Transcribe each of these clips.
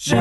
Well,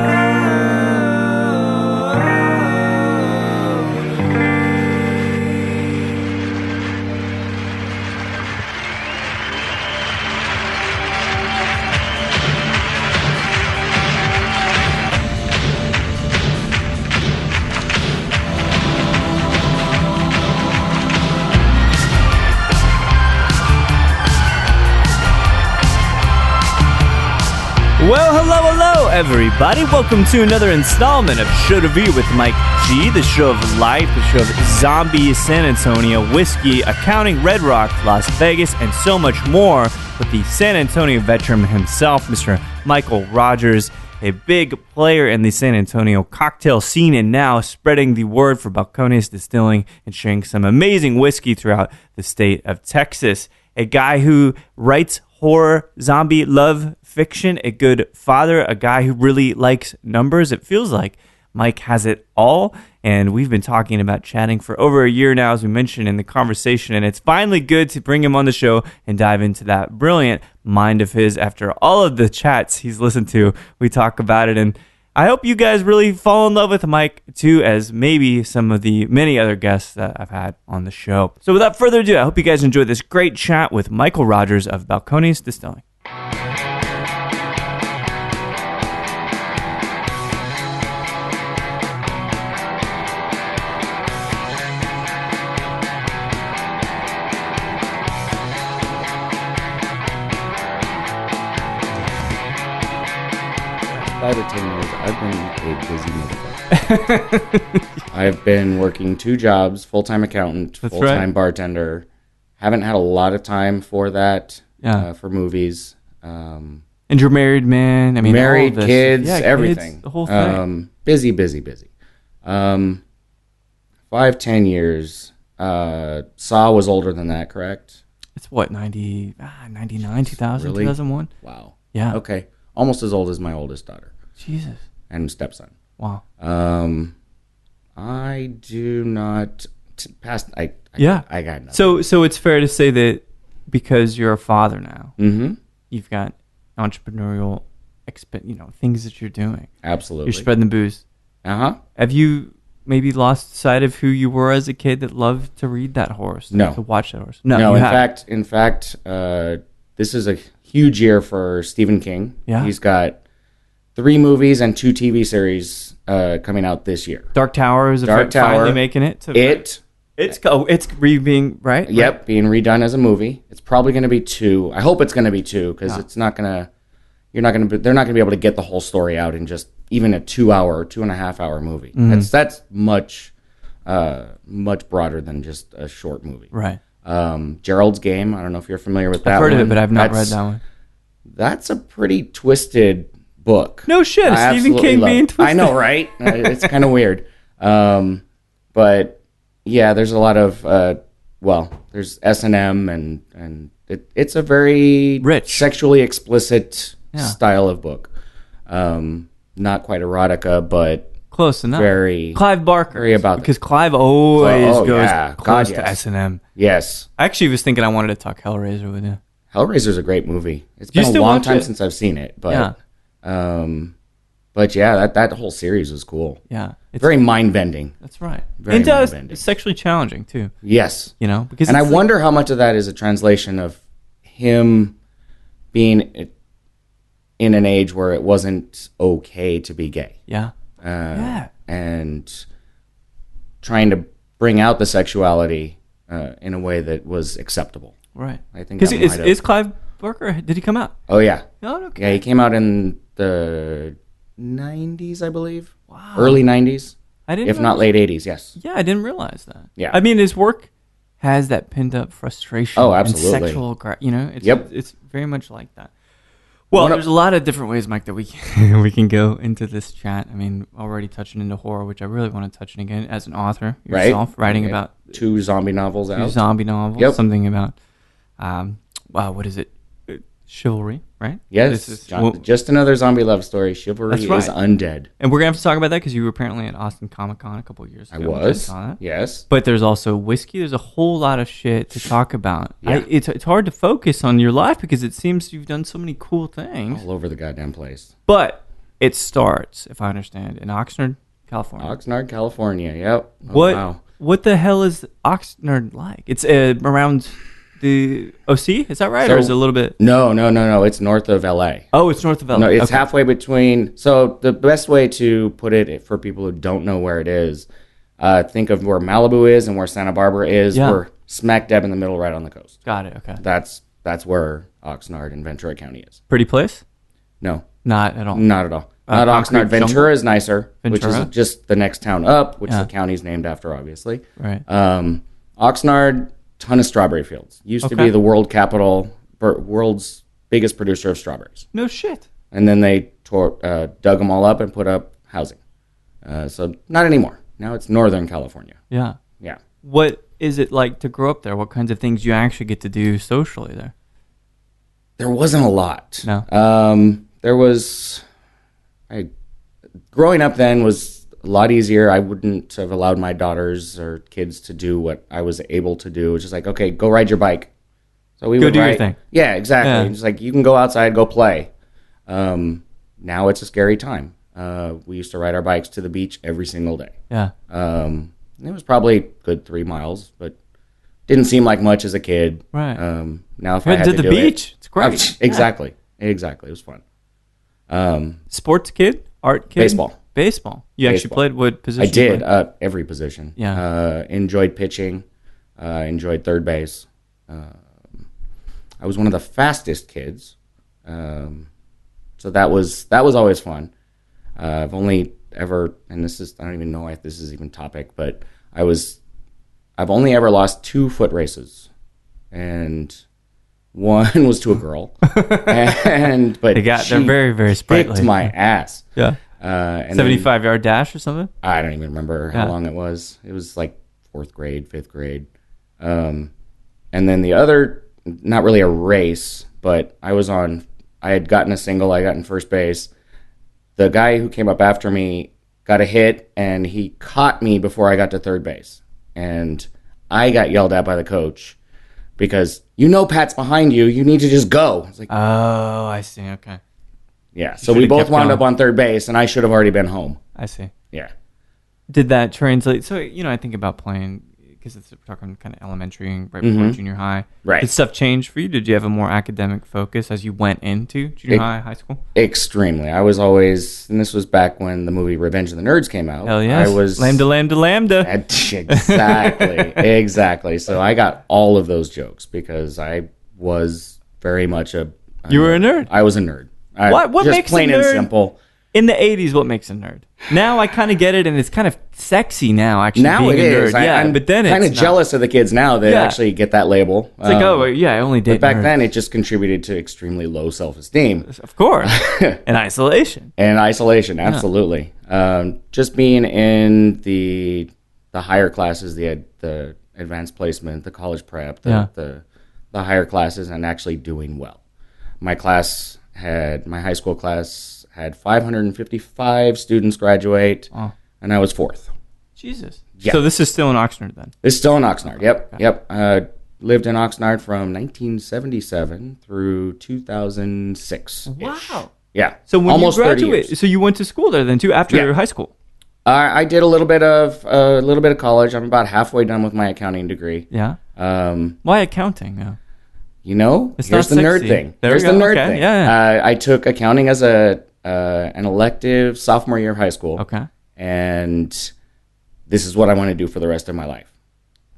hello, everybody. Welcome to another installment of Show Review with Mike G, the show of life, the show of zombies, San Antonio, whiskey, accounting, Red Rock, Las Vegas, and so much more with the San Antonio veteran himself, Mr. Michael Rogers, a big player in the San Antonio cocktail scene and now spreading the word for Balcones Distilling and sharing some amazing whiskey throughout the state of Texas. A guy who writes horror, zombie, love fiction, a good father, a guy who really likes numbers. It feels like Mike has it all, and we've been talking about chatting for over a year now, as we mentioned in the conversation, and it's finally good to bring him on the show and dive into that brilliant mind of his. After all of the chats he's listened to, we talk about it, and I hope you guys really fall in love with Mike too, as maybe some of the many other guests that I've had on the show. So without further ado, I hope you guys enjoyed this great chat with Michael Rogers of Balcones Distilling. Five or 10 years, I've been a busy motherfucker. I've been working 2 jobs, full-time accountant, full-time bartender. Haven't had a lot of time for that, for movies. And you're married, man. I mean, married, kids, everything. Kids, the whole thing. Busy. 5-10 years. Saw was older than that, correct? It's what, 99, 2000, really? 2001? Wow. Yeah. Okay. Almost as old as my oldest daughter. Jesus. And stepson. Wow. I do not I got nothing. So it's fair to say that because you're a father now, you've got entrepreneurial, things that you're doing. Absolutely. You're spreading the booze. Have you maybe lost sight of who you were as a kid that loved to read that horse? No. To watch that horse? No. In fact, this is a huge year for Stephen King. Yeah. He's got 3 movies and 2 TV series coming out this year. Dark Tower is finally making it. It's being right. Yep, being redone as a movie. It's probably going to be 2. I hope it's going to be 2 because it's not going to. They're not going to be able to get the whole story out in just even a 2-hour or 2.5-hour movie. That's much broader than just a short movie. Right. Gerald's Game. I don't know if you're familiar with that. I've heard one. of it, but I've not read that one. That's a pretty twisted book. No shit, Stephen King being twisted. I know, right? It's kind of weird. But yeah, there's a lot of there's S&M and it's a very rich, sexually explicit style of book. Not quite erotica, but close enough. Very Clive Barker. Very about because Clive always goes close to yes. S&M. Yes. I actually was thinking I wanted to talk Hellraiser with you. Hellraiser's a great movie. It's been a long time since I've seen it, but that whole series was cool. Yeah, it's very mind bending. That's right. Very mind bending. It's sexually challenging too. Yes, because I wonder how much of that is a translation of him being in an age where it wasn't okay to be gay. Yeah. And trying to bring out the sexuality in a way that was acceptable. Right. I think because is Clive Barker? Did he come out? Oh yeah. Oh okay. Yeah, he came out in the 90s, I believe. Wow. Early 90s. I didn't. If not late 80s. Yes. Yeah, I didn't realize that. Yeah. I mean, his work has that pinned up frustration. Oh, absolutely. And sexual, it's very much like that. Well, there's a lot of different ways, Mike, that we can go into this chat. I mean, already touching into horror, which I really want to touch on again as an author yourself, writing about 2 zombie novels out. 2 zombie novels. Yep. Something about, what is it? Chivalry, right? Yes. Just another zombie love story. Chivalry is undead. And we're going to have to talk about that because you were apparently at Austin Comic-Con a couple of years ago. I was. Saw that. Yes. But there's also whiskey. There's a whole lot of shit to talk about. Yeah. It's hard to focus on your life because it seems you've done so many cool things. All over the goddamn place. But it starts, if I understand, in Oxnard, California. Oxnard, California. Yep. What the hell is Oxnard like? It's around the OC, is that right? So, or is it a little bit? No. It's north of LA. Oh, it's north of LA. No, it's halfway between. So the best way to put it for people who don't know where it is, think of where Malibu is and where Santa Barbara is. Yeah. We're smack dab in the middle, right on the coast. Got it. Okay. That's where Oxnard and Ventura County is. Pretty place? No. Not at all. Not at all. Not Oxnard. Ventura is nicer, which is just the next town up, which the county's named after, obviously. Right. Oxnard, ton of strawberry fields. Used to be the world's biggest producer of strawberries. No shit. And then they dug them all up and put up housing. So not anymore. Now it's Northern California. Yeah. Yeah. What is it like to grow up there? What kinds of things you actually get to do socially there? There wasn't a lot. No. There was... growing up then was a lot easier. I wouldn't have allowed my daughters or kids to do what I was able to do. It's just like, okay, go ride your bike. So we would do your thing. Yeah, exactly. Yeah. It's like, you can go outside, go play. Now it's a scary time. We used to ride our bikes to the beach every single day. Yeah. It was probably a good 3 miles, but didn't seem like much as a kid. Right. Now if I had to do the beach. It's great. Exactly. Exactly. It was fun. Sports kid? Art kid? Baseball. You actually played what position? I did. Every position. Yeah. Enjoyed pitching. Enjoyed third base. I was one of the fastest kids. So that was always fun. I've only ever, and I don't even know if this is even topic, but I've only ever lost 2 foot races. And one was to a girl. But they're very, very sprightly. Kicked my ass. Yeah. 75-yard dash or something? I don't even remember how long it was. It was like 4th grade, 5th grade. And then the other, not really a race, but I had gotten a single. I got in first base. The guy who came up after me got a hit, and he caught me before I got to third base. And I got yelled at by the coach because, Pat's behind you. You need to just go. It's like, oh, I see. Okay. Yeah, so we both wound up on third base, and I should have already been home. I see. Yeah. Did that translate? So, I think about playing, because we're talking kind of elementary and right before junior high. Right. Did stuff change for you? Did you have a more academic focus as you went into junior high school? Extremely. I was always, and this was back when the movie Revenge of the Nerds came out. Hell yes. I was Lambda. Exactly. So I got all of those jokes because I was very much You were a nerd? I was a nerd. What just makes plain a nerd? And simple. In the 80s, what makes a nerd? Now I kind of get it, and it's kind of sexy now, actually, now being it a nerd. is. I'm but then kind of jealous of the kids now that actually get that label. It's like, I only date But back nerds. then, it just contributed to extremely low self-esteem. Of course. And isolation. Absolutely. Just being in the higher classes, the advanced placement, the college prep, the higher classes, and actually doing well. My high school class had 555 students graduate, and I was 4th. Jesus. Yeah. So this is still in Oxnard then? It's still in Oxnard, yep. Okay. Yep. Lived in Oxnard from 1977 through 2006. Wow. Yeah. So when almost you graduated, so you went to school there then too after high school? I did a little bit of college. I'm about halfway done with my accounting degree. Yeah. Why accounting now? Here's the nerd thing. Here's the nerd thing. Yeah. I took accounting as an elective sophomore year of high school. Okay. And this is what I want to do for the rest of my life.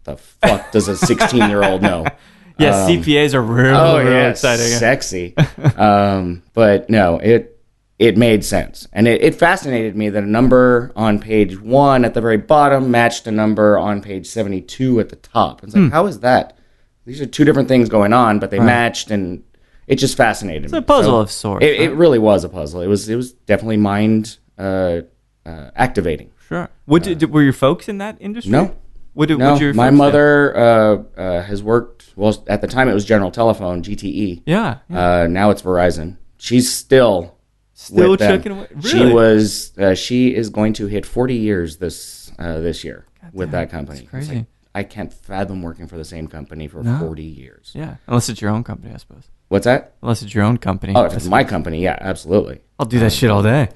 The fuck does a 16-year-old know? Yeah, CPAs are really exciting. Sexy. But no, it made sense. And it fascinated me that a number on page 1 at the very bottom matched a number on page 72 at the top. It's like, how is that? These are 2 different things going on, but they matched, and it just fascinated me. It's a puzzle of sorts. It really was a puzzle. It was definitely mind activating. Sure. Were your folks in that industry? No. My mother has worked. Well, at the time it was General Telephone, GTE. Yeah. Now it's Verizon. She's still with them. Chucking away. Really? She is going to hit 40 years this year with that company. That's crazy. I can't fathom working for the same company for 40 years. Yeah, unless it's your own company, I suppose. What's that? Unless it's your own company. Oh, if it's my company, yeah, absolutely. I'll do that shit all day.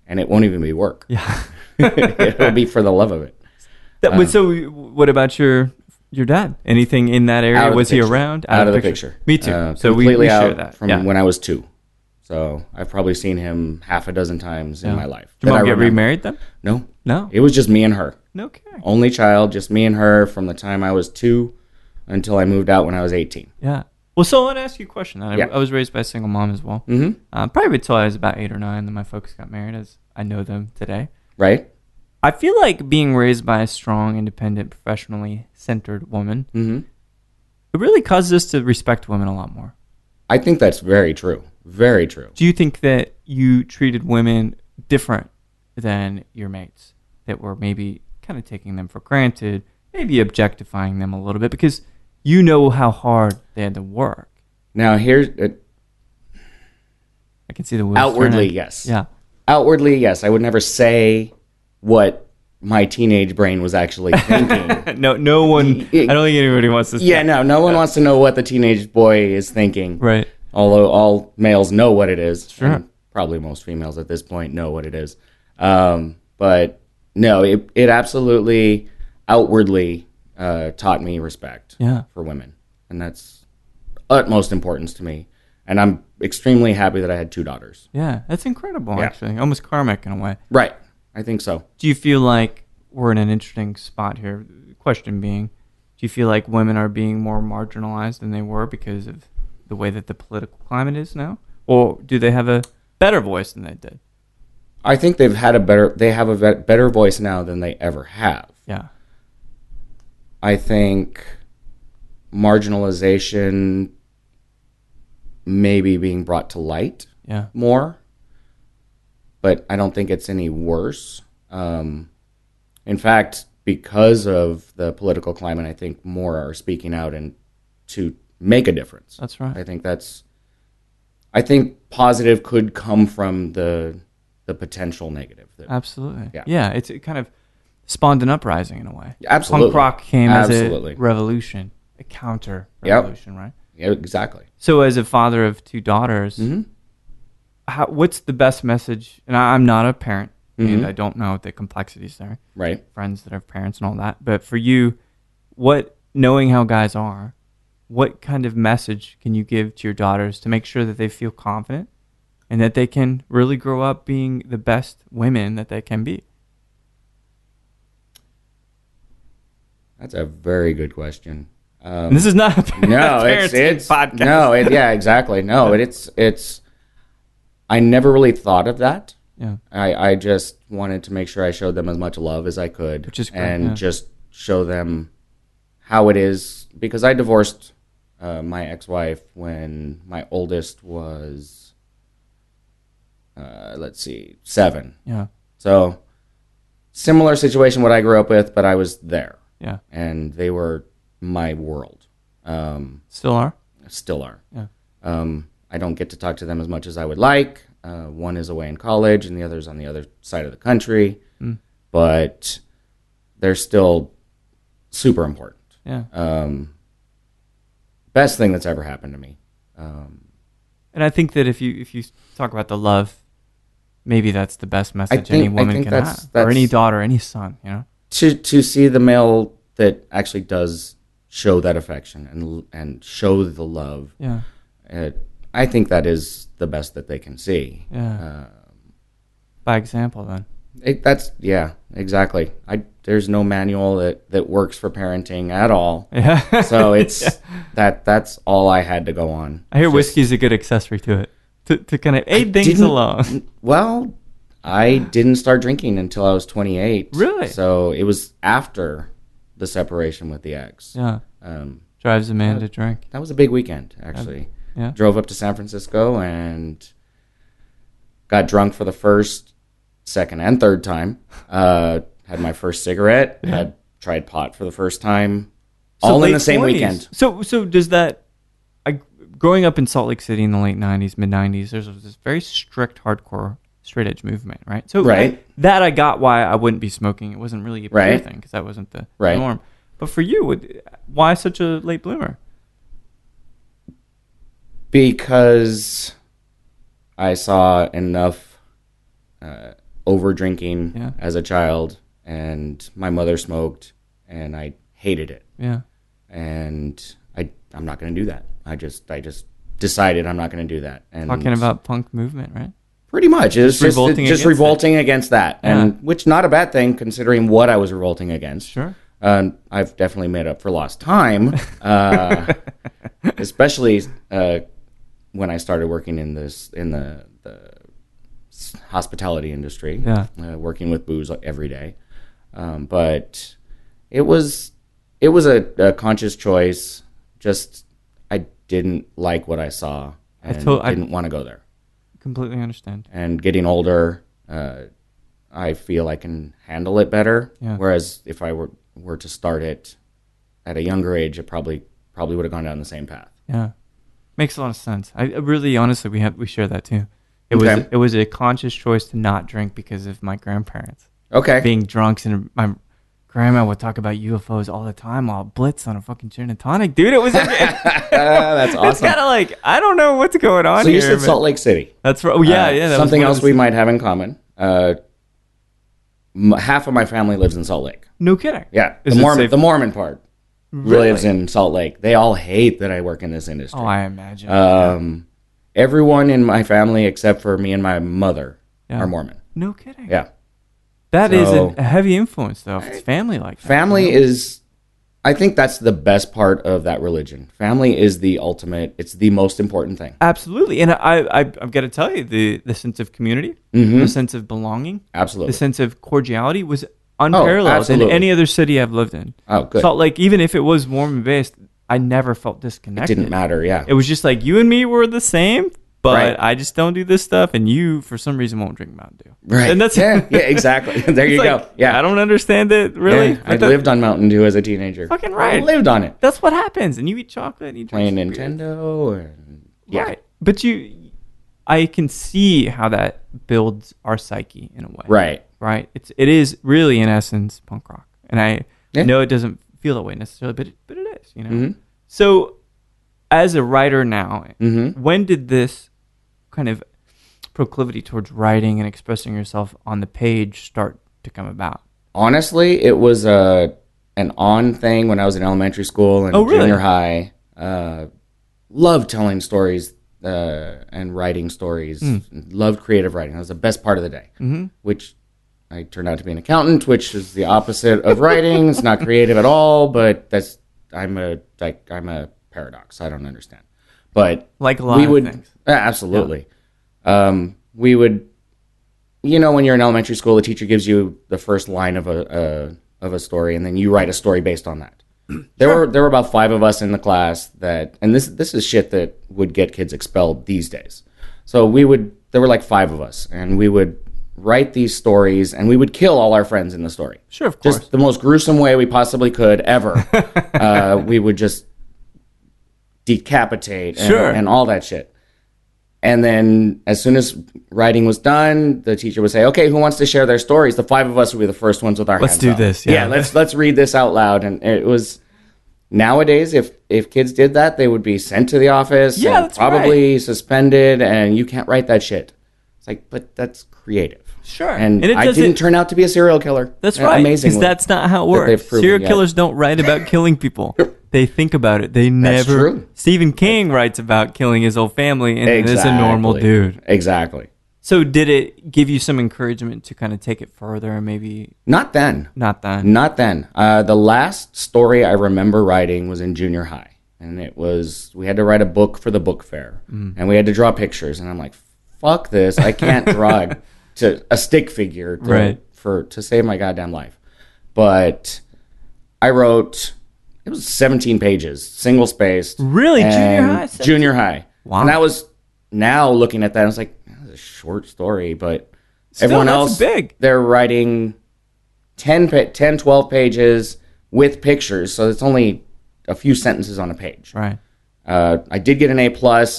And it won't even be work. Yeah. It'll be for the love of it. So what about your dad? Anything in that area? Was he around? Out of the picture. Me too. So completely we share out that. from when I was 2. So I've probably seen him half a dozen times in my life. Did your mom get remarried then? No. It was just me and her. Okay. Only child, just me and her from the time I was 2 until I moved out when I was 18. Yeah. Well, so I want to ask you a question. I was raised by a single mom as well. Mm-hmm. Probably until I was about 8 or 9, then my folks got married, as I know them today. Right. I feel like being raised by a strong, independent, professionally centered woman, it really causes us to respect women a lot more. I think that's very true. Very true. Do you think that you treated women different than your mates that were maybe kind of taking them for granted, maybe objectifying them a little bit because you know how hard they had to work? Now, here's... I can see the wheels outwardly, turning. yes. Yeah. Outwardly, yes. I would never say what my teenage brain was actually thinking. No one... I don't think anybody wants to... Yeah, no one wants to know what the teenage boy is thinking. Right. Although all males know what it is. Sure. And probably most females at this point know what it is. But no, it absolutely outwardly taught me respect for women. And that's utmost importance to me. And I'm extremely happy that I had 2 daughters. Yeah, that's incredible, actually. Almost karmic in a way. Right. I think so. Do you feel like we're in an interesting spot here? Question being, do you feel like women are being more marginalized than they were because of the way that the political climate is now? Or do they have a better voice than they did? I think they have a better voice now than they ever have. Yeah. I think marginalization maybe being brought to light more, but I don't think it's any worse. In fact, because of the political climate, I think more are speaking out and to make a difference. That's right. I think positive could come from the potential negative. Absolutely. Yeah. It kind of spawned an uprising in a way. Absolutely. Punk rock came as a revolution, a counter revolution, right? Yeah, exactly. So as a father of 2 daughters, what's the best message? And I'm not a parent, and I don't know the complexities there. Right. Friends that have parents and all that. But for you, knowing how guys are, what kind of message can you give to your daughters to make sure that they feel confident and that they can really grow up being the best women that they can be? That's a very good question. This is not a parenting podcast. No, exactly. No, it's. I never really thought of that. Yeah. I just wanted to make sure I showed them as much love as I could, which is great, and just show them how it is. Because I divorced my ex-wife when my oldest was, 7. Yeah. So similar situation what I grew up with, but I was there. Yeah. And they were my world. Still are? Still are. Yeah. I don't get to talk to them as much as I would like. One is away in college and the other's on the other side of the country. But they're still super important. Yeah. Best thing that's ever happened to me. And I think that if you talk about the love, maybe that's the best message any woman can have. Or any daughter, any son, you know? To see the male that actually does show that affection and show the love. Yeah. I think that is the best that they can see. Yeah. By example, then. Exactly. There's no manual that works for parenting at all. Yeah. So it's that's all I had to go on. I hear whiskey's a good accessory to it, to kind of aid things along. Well, I didn't start drinking until I was 28. Really? So it was after the separation with the ex. Yeah. Drives a man to drink. That was a big weekend, actually. Yeah. Drove up to San Francisco and got drunk for the first, second, and third time. Had my first cigarette. Yeah. Had tried pot for the first time. So all in the same 20s. Weekend. So does that... growing up in Salt Lake City in the late 90s, mid-90s, there's this very strict, hardcore, straight-edge movement, right? So that I got why I wouldn't be smoking. It wasn't really a pure thing because that wasn't the norm. But for you, why such a late bloomer? Because I saw enough over drinking as a child, and my mother smoked, and I hated it. Yeah. And I'm not going to do that. I just decided I'm not going to do that. And talking about punk movement, right? Pretty much. It's just revolting it. against that. Yeah. And which not a bad thing considering what I was revolting against. Sure. I've definitely made up for lost time, especially when I started working in the hospitality industry, working with booze every day. But it was a conscious choice. Just I didn't like what I saw and didn't want to go there. Completely understand. And getting older, I feel I can handle it better. Yeah. Whereas if I were to start it at a younger age, it probably would have gone down the same path. Yeah, makes a lot of sense. I really, honestly, we share that too. It was a conscious choice to not drink because of my grandparents. Okay, being drunks, and my grandma would talk about UFOs all the time while blitz on a fucking gin and tonic, dude. It was like, that's awesome. It's kind of like I don't know what's going on. So here, you said Salt Lake City. That's right. Yeah. Something else we might have in common. Half of my family lives in Salt Lake. No kidding. Yeah, the Mormon part lives in Salt Lake. They all hate that I work in this industry. Oh, I imagine. Everyone in my family except for me and my mother are Mormon. No kidding. Yeah. That is a heavy influence, though. If it's family like that. Family is, I think that's the best part of that religion. Family is the ultimate, it's the most important thing. Absolutely. And I've got to tell you, the sense of community, the sense of belonging, absolutely, the sense of cordiality was unparalleled in any other city I've lived in. Oh, good. Salt Lake, even if it was Mormon-based, I never felt disconnected. It didn't matter, yeah. It was just like, you and me were the same, but I just don't do this stuff, and you, for some reason, won't drink Mountain Dew. Right. And that's exactly. There you go. Yeah. I don't understand it, really. Yeah, I lived on Mountain Dew as a teenager. Fucking right. I lived on it. That's what happens. And you eat chocolate, and you drink Nintendo, and right. But I can see how that builds our psyche in a way. Right. Right. It is really, in essence, punk rock. And I know it doesn't feel that way necessarily, but it is, you know. Mm-hmm. So, as a writer now, when did this kind of proclivity towards writing and expressing yourself on the page start to come about? Honestly, it was an on thing when I was in elementary school and junior high. Loved telling stories and writing stories. Loved creative writing. That was the best part of the day, which I turned out to be an accountant, which is the opposite of writing. It's not creative at all, but I'm a paradox. I don't understand. But like a lot of things. Absolutely. Yeah. We would, when you're in elementary school, the teacher gives you the first line of a story, and then you write a story based on that. There were about 5 of us in the class and this is shit that would get kids expelled these days. So there were like 5 of us, and we would write these stories, and we would kill all our friends in the story. Sure, of course. Just the most gruesome way we possibly could ever. We would just decapitate and all that shit. And then as soon as writing was done, the teacher would say, okay, who wants to share their stories? The 5 of us would be the first ones with our hands up. Let's do this. Yeah, let's read this out loud. And it was, nowadays, if kids did that, they would be sent to the office and probably suspended, and you can't write that shit. It's like, but that's creative. Sure. And I didn't turn out to be a serial killer. That's right. Amazingly. Because that's not how it works. Serial killers don't write about killing people. They think about it. They never. That's true. Stephen King writes about killing his whole family, and is a normal dude. Exactly. So did it give you some encouragement to kind of take it further, and maybe? Not then. The last story I remember writing was in junior high, and we had to write a book for the book fair, and we had to draw pictures, and I'm like, fuck this, I can't draw to a stick figure to save my goddamn life. But I wrote, it was 17 pages, single spaced. Really? Junior high? Junior high. Wow. And that was, now looking at that, I was like, that's a short story, but still, everyone else, big. They're writing 10, 12 pages with pictures, so it's only a few sentences on a page. Right. I did get an A+.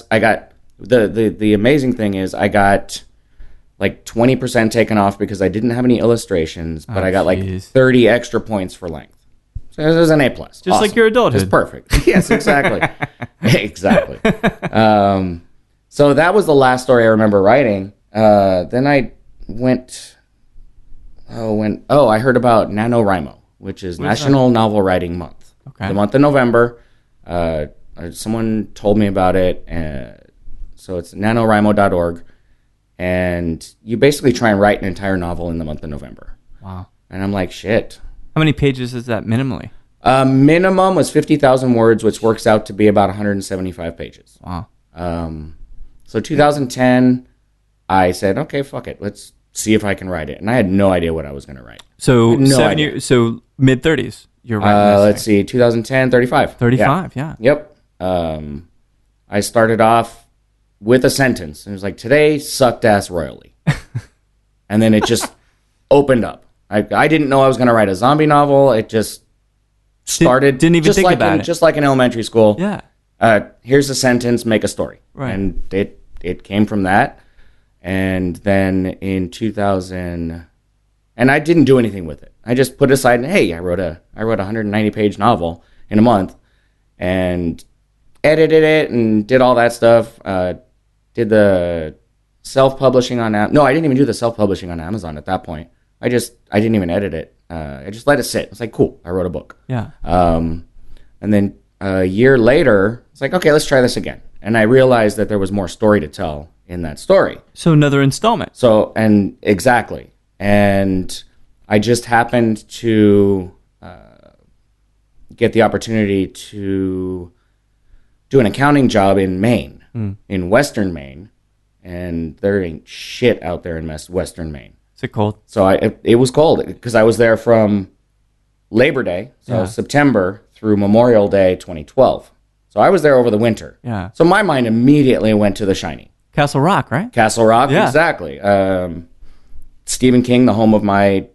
I got, the amazing thing is I got like 20% taken off because I didn't have any illustrations, but I got like 30 extra points for length. So it was an A+. Just awesome. Like your adulthood. It's perfect. Yes, exactly. Exactly. So that was the last story I remember writing. Then I went... I heard about NaNoWriMo, which is National Novel Writing Month. Okay. The month of November. Someone told me about it. So it's nanowrimo.org. And you basically try and write an entire novel in the month of November. Wow. And I'm like, shit. How many pages is that minimally? Minimum was 50,000 words, which works out to be about 175 pages. Wow. So 2010, I said, okay, fuck it. Let's see if I can write it. And I had no idea what I was going to write. So so mid-30s, you're writing let's see, 2010, 35. 35, yeah. Yep. I started off with a sentence. And it was like, today sucked ass royally. And then it just opened up. I didn't know I was going to write a zombie novel. It just started. Didn't even think about it. Just like in elementary school. Yeah. Here's a sentence, make a story. Right. And it came from that. And then in 2000, and I didn't do anything with it. I just put it aside and, hey, I wrote a 190-page novel in a month and edited it and did all that stuff. Did the self-publishing on Amazon. No, I didn't even do the self-publishing on Amazon at that point. I didn't even edit it. I just let it sit. It's like, cool, I wrote a book. Yeah. And then a year later, it's like, okay, let's try this again. And I realized that there was more story to tell in that story. So another installment. Exactly. And I just happened to get the opportunity to do an accounting job in Maine, in Western Maine. And there ain't shit out there in Western Maine. Is it cold? So it was cold because I was there from Labor Day, September, through Memorial Day 2012. So I was there over the winter. Yeah. So my mind immediately went to The Shining. Castle Rock, right? Castle Rock, yeah. Exactly. Stephen King, the home of my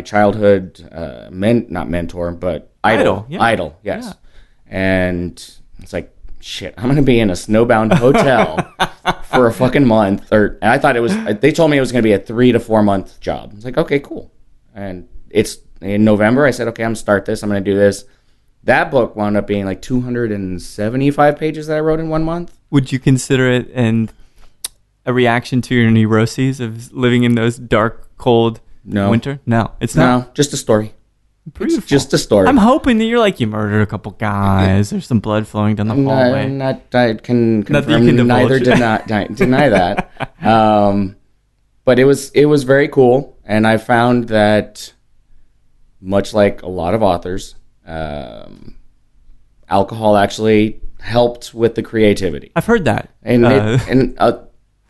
childhood, not mentor, but idol. Yeah. Idol, yes. Yeah. And it's like, shit, I'm going to be in a snowbound hotel for a fucking month. And I thought they told me it was going to be a 3 to 4 month job. I was like, okay, cool. And it's in November. I said, okay, I'm going to start this. I'm going to do this. That book wound up being like 275 pages that I wrote in 1 month. Would you consider it a reaction to your neuroses of living in those dark, cold winter? No, it's not. No, just a story. Beautiful. It's just a story. I'm hoping that you're like, you murdered a couple guys. There's some blood flowing down the hallway. I can confirm, neither deny that. But it was very cool, and I found that, much like a lot of authors, alcohol actually helped with the creativity. I've heard that, and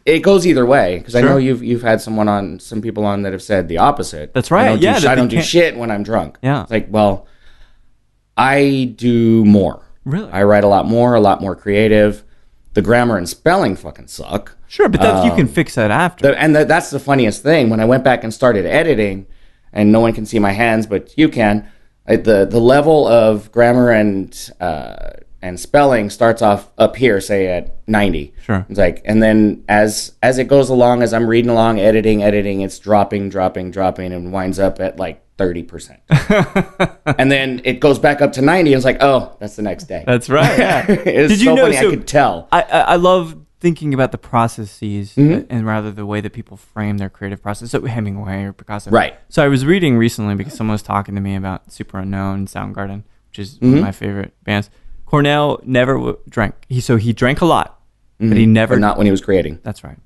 it goes either way, because I know you've had some people on that have said the opposite. That's right. I don't do shit when I'm drunk. Yeah. It's like, well, I do more. Really? I write a lot more creative. The grammar and spelling fucking suck. Sure, but you can fix that after. That's the funniest thing. When I went back and started editing, and no one can see my hands, but you can, the level of grammar and spelling starts off up here, say at 90. Sure. It's like, and then as it goes along, as I'm reading along, editing, it's dropping, and winds up at like 30%. And then it goes back up to 90, and it's like, oh, that's the next day. That's right. Yeah. It's so funny. I could tell. I love thinking about the processes and rather the way that people frame their creative process. So Hemingway or Picasso. Right. So I was reading recently because someone was talking to me about Super Unknown, Soundgarden, which is one of my favorite bands. Cornell never drank. He drank a lot, but he never... But not when he was creating. That's right.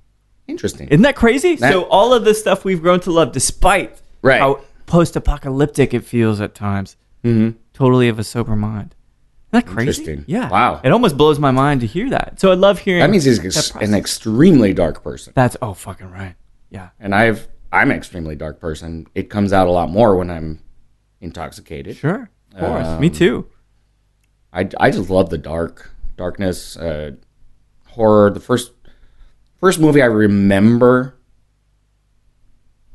Interesting. Isn't that crazy? So all of the stuff we've grown to love, despite how post-apocalyptic it feels at times, totally of a sober mind. Isn't that crazy? Interesting. Yeah. Wow. It almost blows my mind to hear that. So I love hearing... That means he's an extremely dark person. That's... Oh, fucking right. Yeah. And I'm an extremely dark person. It comes out a lot more when I'm intoxicated. Sure. Of course. Me too. I just love the darkness, horror. The first movie I remember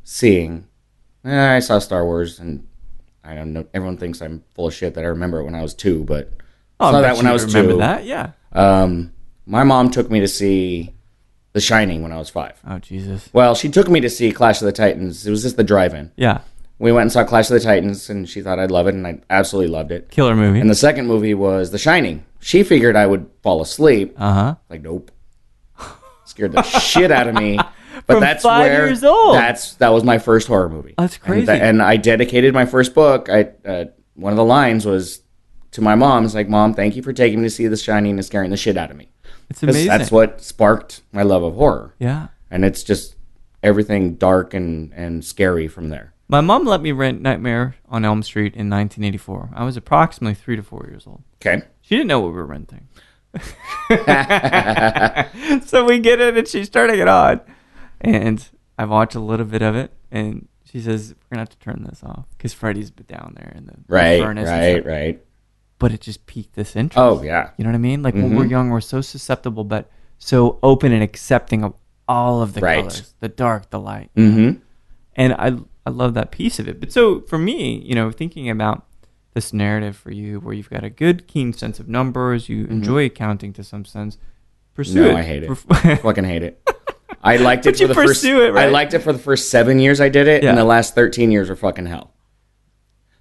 seeing, I saw Star Wars, and I don't know. Everyone thinks I'm full of shit that I remember it when I was 2, but I saw that when I was 2. Remember that? Yeah. My mom took me to see The Shining when I was 5. Oh Jesus. Well, she took me to see Clash of the Titans. It was just the drive-in. Yeah. we went and saw Clash of the Titans, and she thought I'd love it, and I absolutely loved it. Killer movie. And the second movie was The Shining. She figured I would fall asleep. Like, nope. Scared the shit out of me. But From that's 5 where years old. That was my first horror movie. That's crazy. And I dedicated my first book. One of the lines was to my mom. It's like, Mom, thank you for taking me to see The Shining and scaring the shit out of me. It's amazing. That's what sparked my love of horror. Yeah. And it's just everything dark and scary from there. My mom let me rent Nightmare on Elm Street in 1984. I was approximately 3 to 4 years old. Okay. She didn't know what we were renting. So we get it, and she's turning it on. And I watch a little bit of it, and she says, we're going to have to turn this off because Freddy's down there in the furnace. Right. But it just piqued this interest. Oh, yeah. You know what I mean? Like when we're young, we're so susceptible, but so open and accepting of all of the colors, the dark, the light. And I love that piece of it. But so for me, thinking about this narrative for you where you've got a good, keen sense of numbers, you enjoy accounting to some sense, pursue it. No, I hate it. Fucking hate it. I liked it for the first. Right? I liked it for the first 7 years I did it, and the last 13 years were fucking hell.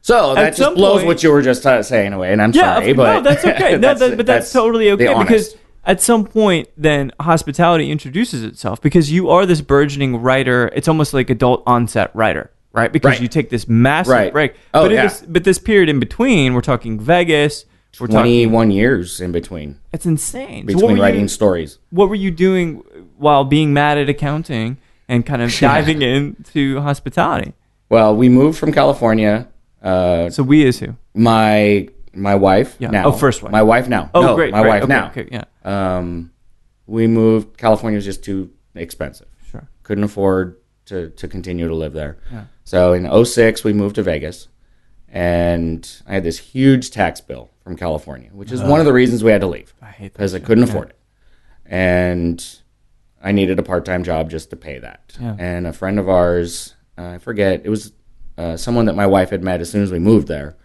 So that just blows what you were just saying away, and I'm sorry, but no, that's okay. But that's totally okay because at some point, then hospitality introduces itself because you are this burgeoning writer. It's almost like adult onset writer, right? Because you take this massive break. Oh, but this period in between, we're talking Vegas. We're 21 years in between. It's insane. Between writing stories. What were you doing while being mad at accounting and kind of diving into hospitality? Well, we moved from California. So we is who? My wife now. Oh, first wife. My wife now. Oh, no, great. My wife okay, now. Okay, yeah. We moved. California was just too expensive. Sure. Couldn't afford to continue to live there. Yeah. So in 2006, we moved to Vegas. And I had this huge tax bill from California, which is one of the reasons we had to leave. I hate that. Because I couldn't afford it. And I needed a part-time job just to pay that. Yeah. And a friend of ours, I forget, it was someone that my wife had met as soon as we moved there.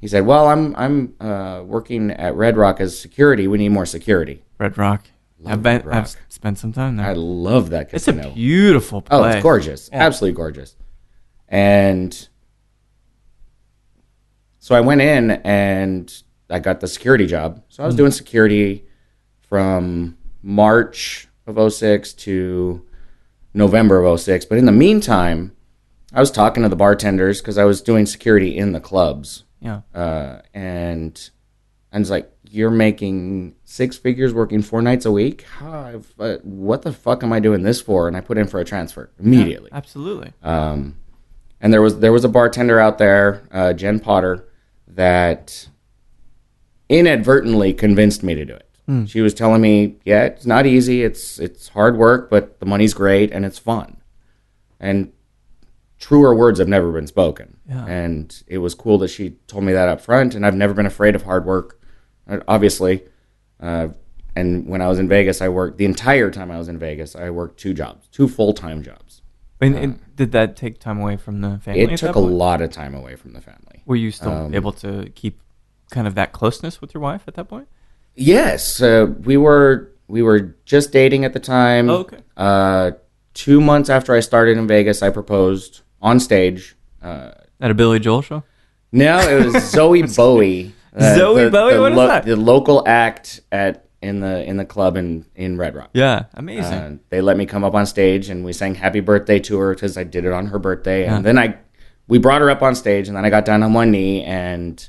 He said, well, I'm working at Red Rock as security. We need more security. Red Rock. I've spent some time there. I love that casino. It's a beautiful place. Oh, it's gorgeous. Yeah. Absolutely gorgeous. And so I went in and I got the security job. So I was doing security from March of 2006 to November of 2006. But in the meantime, I was talking to the bartenders because I was doing security in the clubs. Yeah. And I was like, you're making 6 figures working 4 nights a week? What the fuck am I doing this for? And I put in for a transfer immediately. Yeah, absolutely. And there was a bartender out there, Jen Potter, that inadvertently convinced me to do it. She was telling me, yeah, it's not easy. It's hard work, but the money's great and it's fun. And truer words have never been spoken. Yeah. And it was cool that she told me that up front. And I've never been afraid of hard work, obviously. And when I was in Vegas, I worked the entire time I was in Vegas. I worked 2 jobs, 2 full-time jobs. And did that take time away from the family? It took a lot of time away from the family. Were you still able to keep kind of that closeness with your wife at that point? Yes, we were just dating at the time. Oh, okay. 2 months after I started in Vegas, I proposed on stage. At a Billy Joel show? No, it was Zoe Bowie. Zoe Bowie? What is that? The local act in the club in Red Rock. Yeah, amazing. They let me come up on stage and we sang Happy Birthday to her because I did it on her birthday. And then we brought her up on stage and then I got down on one knee and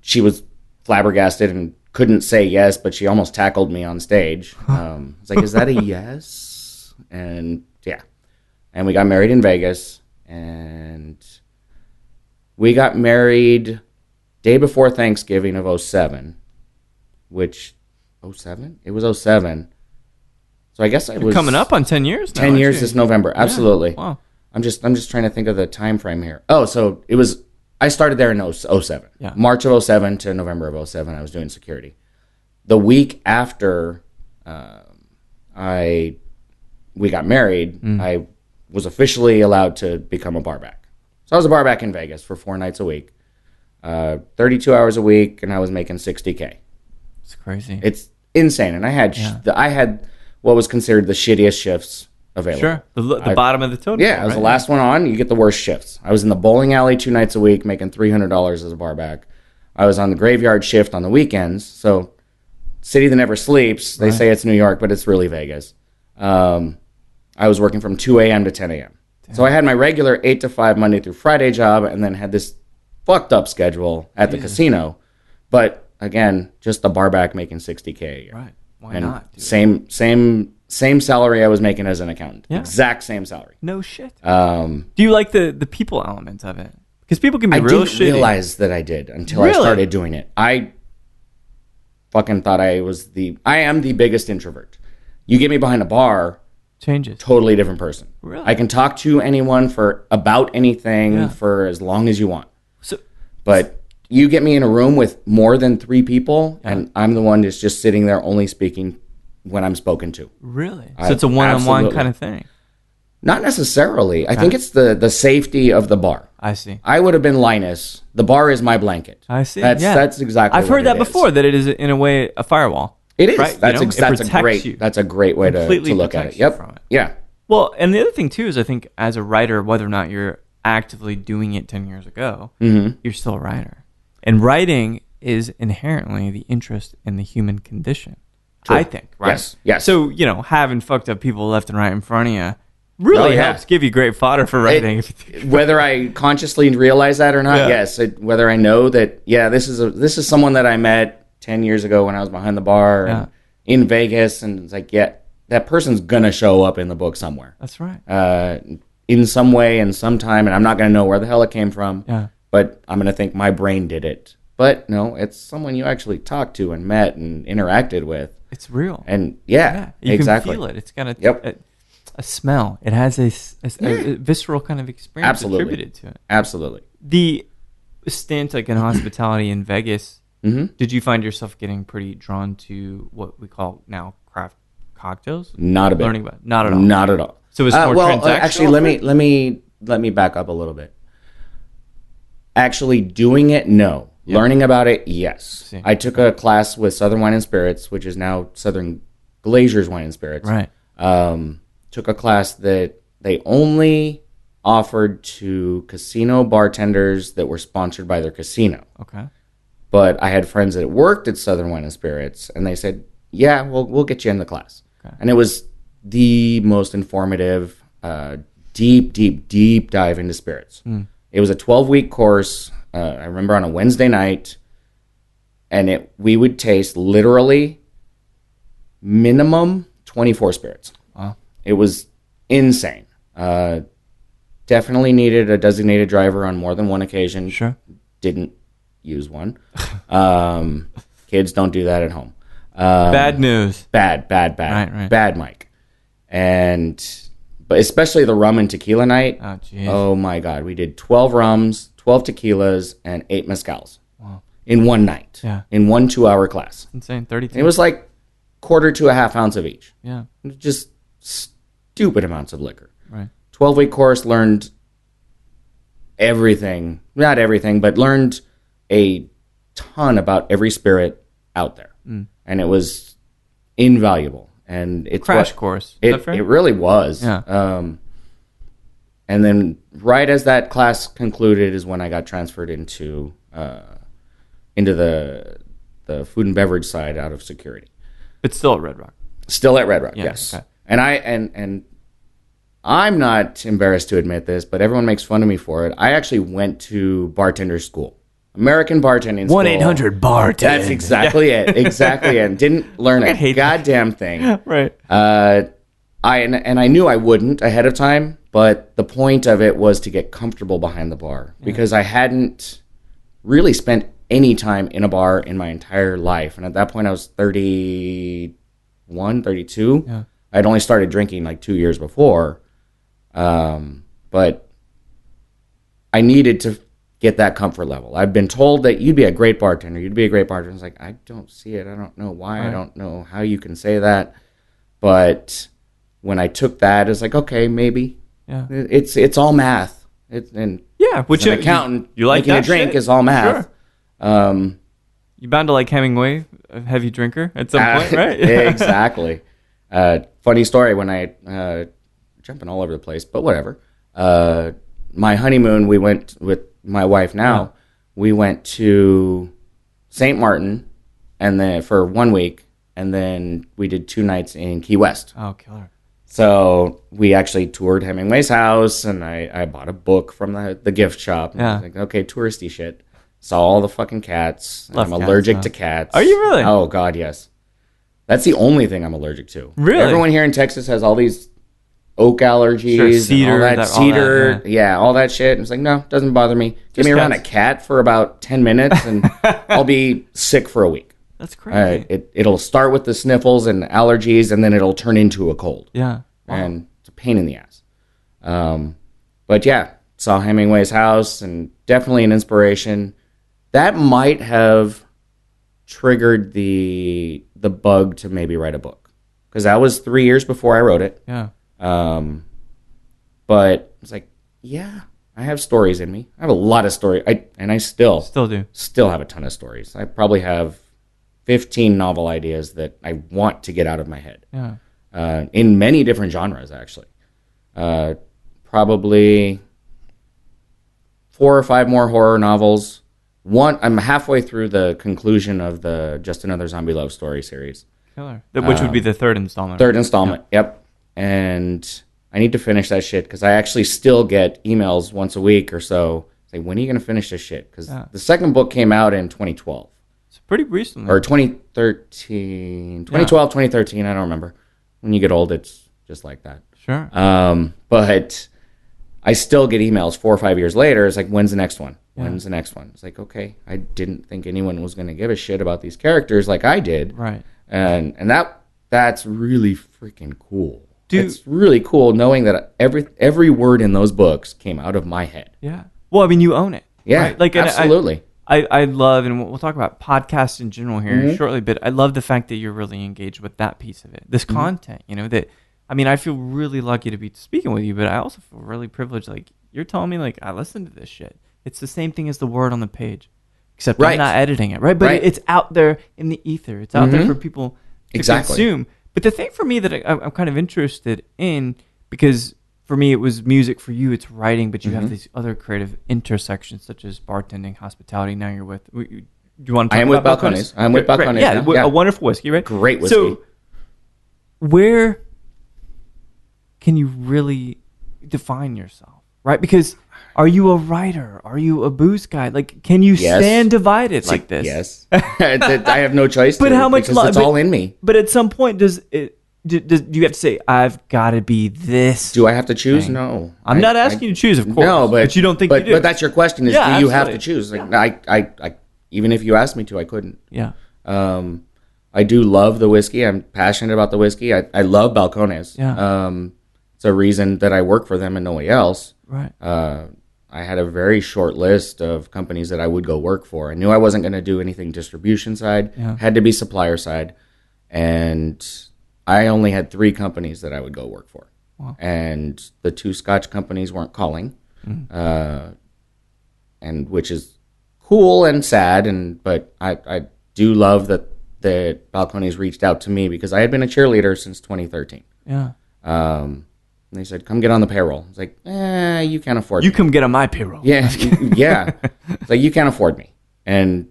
she was flabbergasted and couldn't say yes, but she almost tackled me on stage. I was like, is that a yes? And yeah. And we got married in Vegas. And we got married day before Thanksgiving of 2007, which 2007? It was 2007. So I guess I was coming up on 10 years now. 10 years this November. Absolutely. Yeah. Wow. I'm just trying to think of the time frame here. Oh, so I started there in 2007. Yeah. March of 2007 to November of 2007 I was doing security. The week after we got married, I was officially allowed to become a barback. So I was a barback in Vegas for 4 nights a week, 32 hours a week, and I was making $60K. It's crazy. It's insane. And I had what was considered the shittiest shifts available. Sure. The bottom of the totem. Yeah, I was the last one on. You get the worst shifts. I was in the bowling alley 2 nights a week, making $300 as a barback. I was on the graveyard shift on the weekends. So, city that never sleeps. They say it's New York, but it's really Vegas. I was working from 2 a.m. to 10 a.m. Damn. So I had my regular 8 to 5 Monday through Friday job, and then had this fucked up schedule at the casino. But again, just the barback making $60K a year. Right? Why not? Dude? Same salary I was making as an accountant. Yeah. Exact same salary. No shit. Do you like the people element of it? Because people can be real shitty. I didn't realize that I did until I started doing it. I fucking thought I am the biggest introvert. You get me behind a bar, changes. Totally different person. Really? I can talk to anyone about anything for as long as you want. But you get me in a room with more than 3 people, and I'm the one that's just sitting there only speaking when I'm spoken to. Really? So it's a one-on-one kind of thing? Not necessarily. I think it's the safety of the bar. I see. I would have been Linus. The bar is my blanket. I see. That's exactly I've heard that before, that it is, in a way, a firewall. It is. Right? That's a great way to look at it. Yep. From it. Yeah. Well, and the other thing, too, is I think as a writer, whether or not you're actively doing it 10 years ago, you're still a writer. And writing is inherently the interest in the human condition, True. I think, right? Yes. So, having fucked up people left and right in front of you really helps give you great fodder for writing. Whether I consciously realize that or not, yes. Whether I know that, this is someone that I met 10 years ago when I was behind the bar and in Vegas, and it's like, that person's going to show up in the book somewhere. That's right. In some way and sometime, and I'm not going to know where the hell it came from. Yeah. But I'm going to think my brain did it. But no, it's someone you actually talked to and met and interacted with. It's real. And you exactly. Can feel it. It's got a smell. It has a visceral kind of experience attributed to it. Absolutely. The stint in hospitality in Vegas, did you find yourself getting pretty drawn to what we call now craft cocktails? Not a bit. Learning about it? Not at all. Not at all. So it's more transactional? Actually, let me back up a little bit. Actually doing it, no. Yep. Learning about it, yes. I took a class with Southern Wine and Spirits, which is now Southern Glazers Wine and Spirits. Right. Took a class that they only offered to casino bartenders that were sponsored by their casino. Okay. But I had friends that worked at Southern Wine and Spirits, and they said, we'll get you in the class. Okay. And it was the most informative, deep dive into spirits. It was a 12-week course. I remember on a Wednesday night, and we would taste literally minimum 24 spirits. Wow. It was insane. Definitely needed a designated driver on more than one occasion. Sure. Didn't use one. Kids don't do that at home. Bad news. Bad. Right. Bad, Mike. But especially the rum and tequila night. Oh, jeez. Oh, my God. We did 12 rums, 12 tequilas, and 8 mezcals. Wow. In one night. Yeah. In 1 2-hour class. Insane. 32. It was like quarter to a half ounce of each. Yeah. Just stupid amounts of liquor. Right. 12-week course, learned everything. Not everything, but learned a ton about every spirit out there. And it was invaluable. And it's crash course. It really was. Yeah. And then right as that class concluded is when I got transferred into the food and beverage side out of security. But still at Red Rock. Still at Red Rock, yes. Okay. And I'm not embarrassed to admit this, but everyone makes fun of me for it. I actually went to bartender school. American bartending school. 1-800-BARTEND. That's exactly it. Exactly it. Didn't learn a goddamn thing. Right. I knew I wouldn't ahead of time, but the point of it was to get comfortable behind the bar because I hadn't really spent any time in a bar in my entire life. And at that point I was 31, 32. Yeah. I'd only started drinking like 2 years before. But I needed to get that comfort level. I've been told that you'd be a great bartender. You'd be a great bartender. It's like, I don't see it. I don't know why. Right. I don't know how you can say that. But when I took that, it's like, okay, maybe. Yeah. It's all math. Which an accountant, you like making a drink shit? Is all math. Sure. You bound to like Hemingway, a heavy drinker at some point, right? Exactly. Funny story, when I jumping all over the place, but whatever. My honeymoon, we went with my wife now. Yeah. We went to St. Martin, and then for 1 week, and then we did 2 nights in Key West. Oh, killer! So we actually toured Hemingway's house, and I bought a book from the gift shop. And I was like, okay, touristy shit. Saw all the fucking cats. I'm allergic to cats. Are you really? Oh God, yes. That's the only thing I'm allergic to. Really? Everyone here in Texas has all these oak allergies, sure, cedar, and cedar, all that shit. And it's like, no, doesn't bother me. Give me around a cat for about 10 minutes, and I'll be sick for a week. That's crazy. It'll start with the sniffles and allergies, and then it'll turn into a cold. Yeah. Wow. And it's a pain in the ass. But yeah, saw Hemingway's house, and definitely an inspiration. That might have triggered the bug to maybe write a book, because that was 3 years before I wrote it. Yeah. But it's like, yeah, I have stories in me. I have a lot of stories. I still do. Still have a ton of stories. I probably have 15 novel ideas that I want to get out of my head. Yeah. In many different genres, actually. Probably 4 or 5 more horror novels. I'm halfway through the conclusion of the Just Another Zombie Love Story series. Killer. Which would be the third installment. Third installment, yep. And I need to finish that shit, because I actually still get emails once a week or so. Say, when are you going to finish this shit? Because the second book came out in 2012. It's pretty recently. Or 2013. 2012, 2013, I don't remember. When you get old, it's just like that. Sure. But I still get emails 4 or 5 years later. It's like, when's the next one? Yeah. When's the next one? It's like, okay, I didn't think anyone was going to give a shit about these characters like I did. Right. And that's really freaking cool. It's really cool knowing that every word in those books came out of my head. Yeah. Well, I mean, you own it. Yeah, right? Like, absolutely. I love, and we'll talk about podcasts in general here shortly, but I love the fact that you're really engaged with that piece of it. This content, that, I mean, I feel really lucky to be speaking with you, but I also feel really privileged. Like, you're telling me, like, I listen to this shit. It's the same thing as the word on the page, except I'm not editing it, right? But it's out there in the ether. It's out there for people to consume. But the thing for me that I'm kind of interested in, because for me it was music, for you it's writing, but you have these other creative intersections such as bartending, hospitality. Now you're with. Do you want to talk about Balcones? I'm with Balcones. Yeah, a wonderful whiskey, right? Great whiskey. So, where can you really define yourself, right? Because are you a writer? Are you a booze guy? Like, can you stand divided like this? Yes. I have no choice. But how much? Because it's all in me. But at some point, do you have to say, I've got to be this? Do I have to choose? thing? No. I'm not asking you to choose, of course. No, but you don't think you do. But that's your question: is do you have to choose? Like, yeah. I even if you asked me to, I couldn't. Yeah. I do love the whiskey. I'm passionate about the whiskey. I love Balcones. Yeah. It's a reason that I work for them and nobody else. Right. I had a very short list of companies that I would go work for. I knew I wasn't going to do anything distribution side. Yeah. Had to be supplier side. And I only had 3 companies that I would go work for. Wow. And the 2 Scotch companies weren't calling, and which is cool and sad. But I do love that Balcones reached out to me, because I had been a cheerleader since 2013. Yeah. And they said, come get on the payroll. It's like, you can't afford me. You come get on my payroll. Yeah, yeah. It's like, you can't afford me. And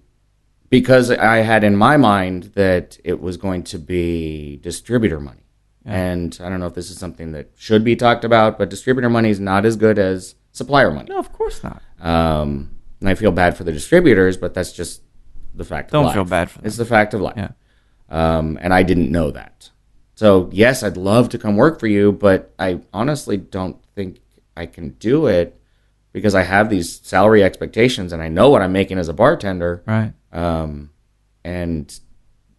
because I had in my mind that it was going to be distributor money. Yeah. And I don't know if this is something that should be talked about, but distributor money is not as good as supplier money. No, of course not. And I feel bad for the distributors, but that's just the fact of life. Don't feel bad for them. It's the fact of life. Yeah. And I didn't know that. So, yes, I'd love to come work for you, but I honestly don't think I can do it, because I have these salary expectations and I know what I'm making as a bartender. Right. And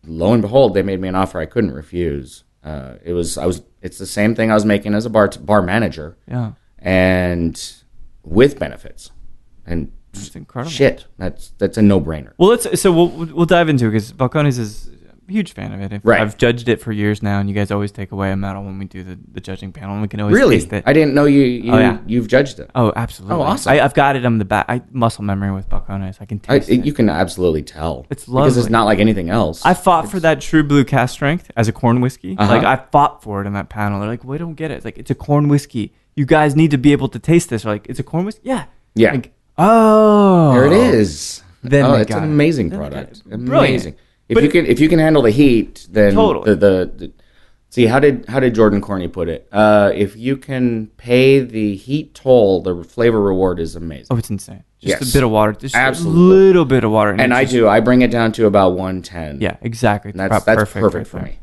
lo and behold, they made me an offer I couldn't refuse. It's the same thing I was making as a bar manager. Yeah. And with benefits. And that's incredible. Shit, that's a no-brainer. Well, we'll dive into it, because Balcones is huge fan of it. Right. I've judged it for years now, and you guys always take away a medal when we do the judging panel, and we can always Really? taste it. I didn't know you've judged it. Oh, absolutely. Oh, awesome. I've got it on the back. Muscle memory with Balcones. I can taste it. You can absolutely tell. It's lovely. Because it's not like anything else. I fought for that True Blue cask strength as a corn whiskey. Uh-huh. Like, I fought for it in that panel. They're like, we don't get it. It's like, it's a corn whiskey. You guys need to be able to taste this. They're like, it's a corn whiskey? Yeah. Yeah. Like, oh. There it is. Then it's an amazing product. Amazing. Brilliant. If you can handle the heat, then Totally. See, how did Jordan Corney put it? If you can pay the heat toll, the flavor reward is amazing. Oh, it's insane. Just Yes. a bit of water. Just Absolutely. a little bit of water. And I do. I bring it down to about 110. Yeah, exactly. And that's perfect for me.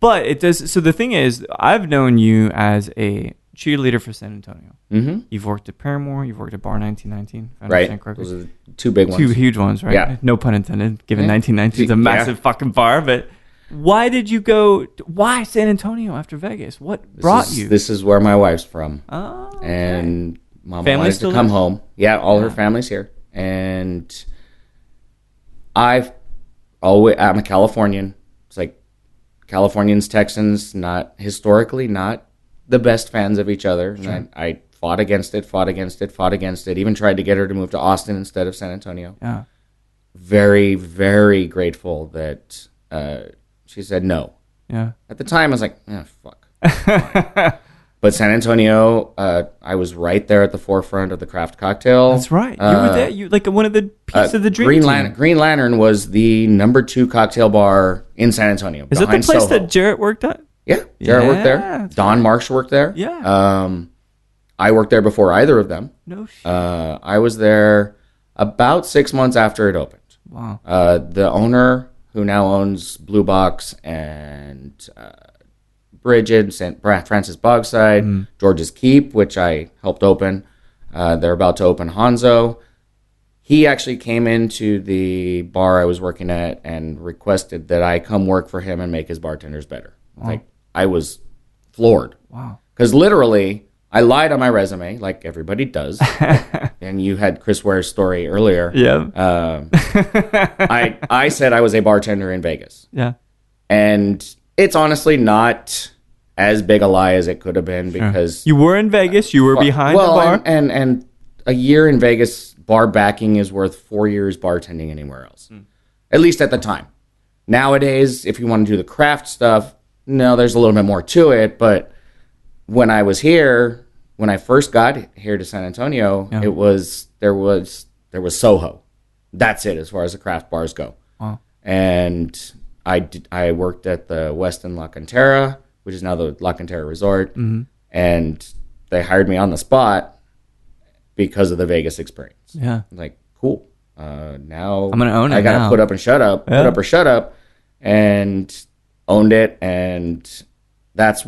But it does. So the thing is, I've known you as a cheerleader for San Antonio. Mm-hmm. You've worked at Paramore. You've worked at Bar 1919. If I Right. understand correctly. Those are the two big ones. Two huge ones, right? Yeah. No pun intended, given Yeah. 1919 is a massive fucking bar. But why did you go? Why San Antonio after Vegas? What brought you? This is where my wife's from. Oh, okay. And Mom Family wanted still to come there? home. Yeah, all her family's here. And I'm a Californian. It's like Californians, Texans, not historically, not the best fans of each other. Sure. And I fought against it, even tried to get her to move to Austin instead of San Antonio. Yeah. Very, very grateful that she said no. Yeah. At the time, I was like, fuck. But San Antonio, I was right there at the forefront of the craft cocktail. That's right. You were there. You like one of the pieces of the dream team. Green Lantern was the number 2 cocktail bar in San Antonio. Is that the place Soho. that Jarrett worked at? Yeah, Jarrett worked there. Don Marsh worked there. Yeah. I worked there before either of them. No shit. I was there about 6 months after it opened. Wow. The owner, who now owns Blue Box and Bridget, Francis Bogside, George's Keep, which I helped open. They're about to open Hanzo. He actually came into the bar I was working at and requested that I come work for him and make his bartenders better. Wow. Like, I was floored. Wow. Because literally, I lied on my resume, like everybody does. And you had Chris Ware's story earlier. Yeah. I said I was a bartender in Vegas. Yeah. And it's honestly not as big a lie as it could have been because you were in Vegas. You were behind the bar. And a year in Vegas bar backing is worth 4 years bartending anywhere else, at least at the time. Nowadays, if you want to do the craft stuff, no, there's a little bit more to it. But when I was here, when I first got here to San Antonio, there was Soho. That's it as far as the craft bars go. Wow. And I worked at the Westin La Cantera, which is now the La Cantera Resort, and they hired me on the spot because of the Vegas experience. Yeah. I'm like, cool. Now I'm gonna own it. I gotta now. put up and shut up, put up or shut up, and owned it. And that's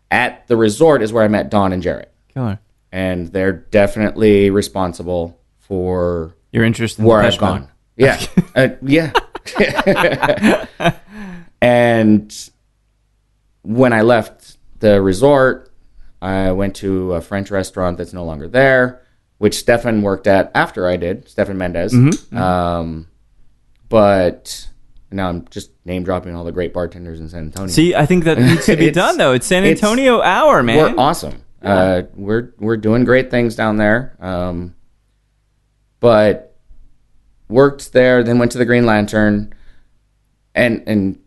at the resort is where I met Don and Jarrett. Killer. And they're definitely responsible for your interest in where I've gone. Yeah, yeah. And when I left the resort, I went to a French restaurant that's no longer there, which Stefan worked at after I did, Stefan Mendez. But now I'm just name dropping all the great bartenders in San Antonio. See, I think that needs to be done, though. It's San Antonio hour, man. We're awesome. Yeah. We're doing great things down there. But worked there, then went to the Green Lantern, and I'm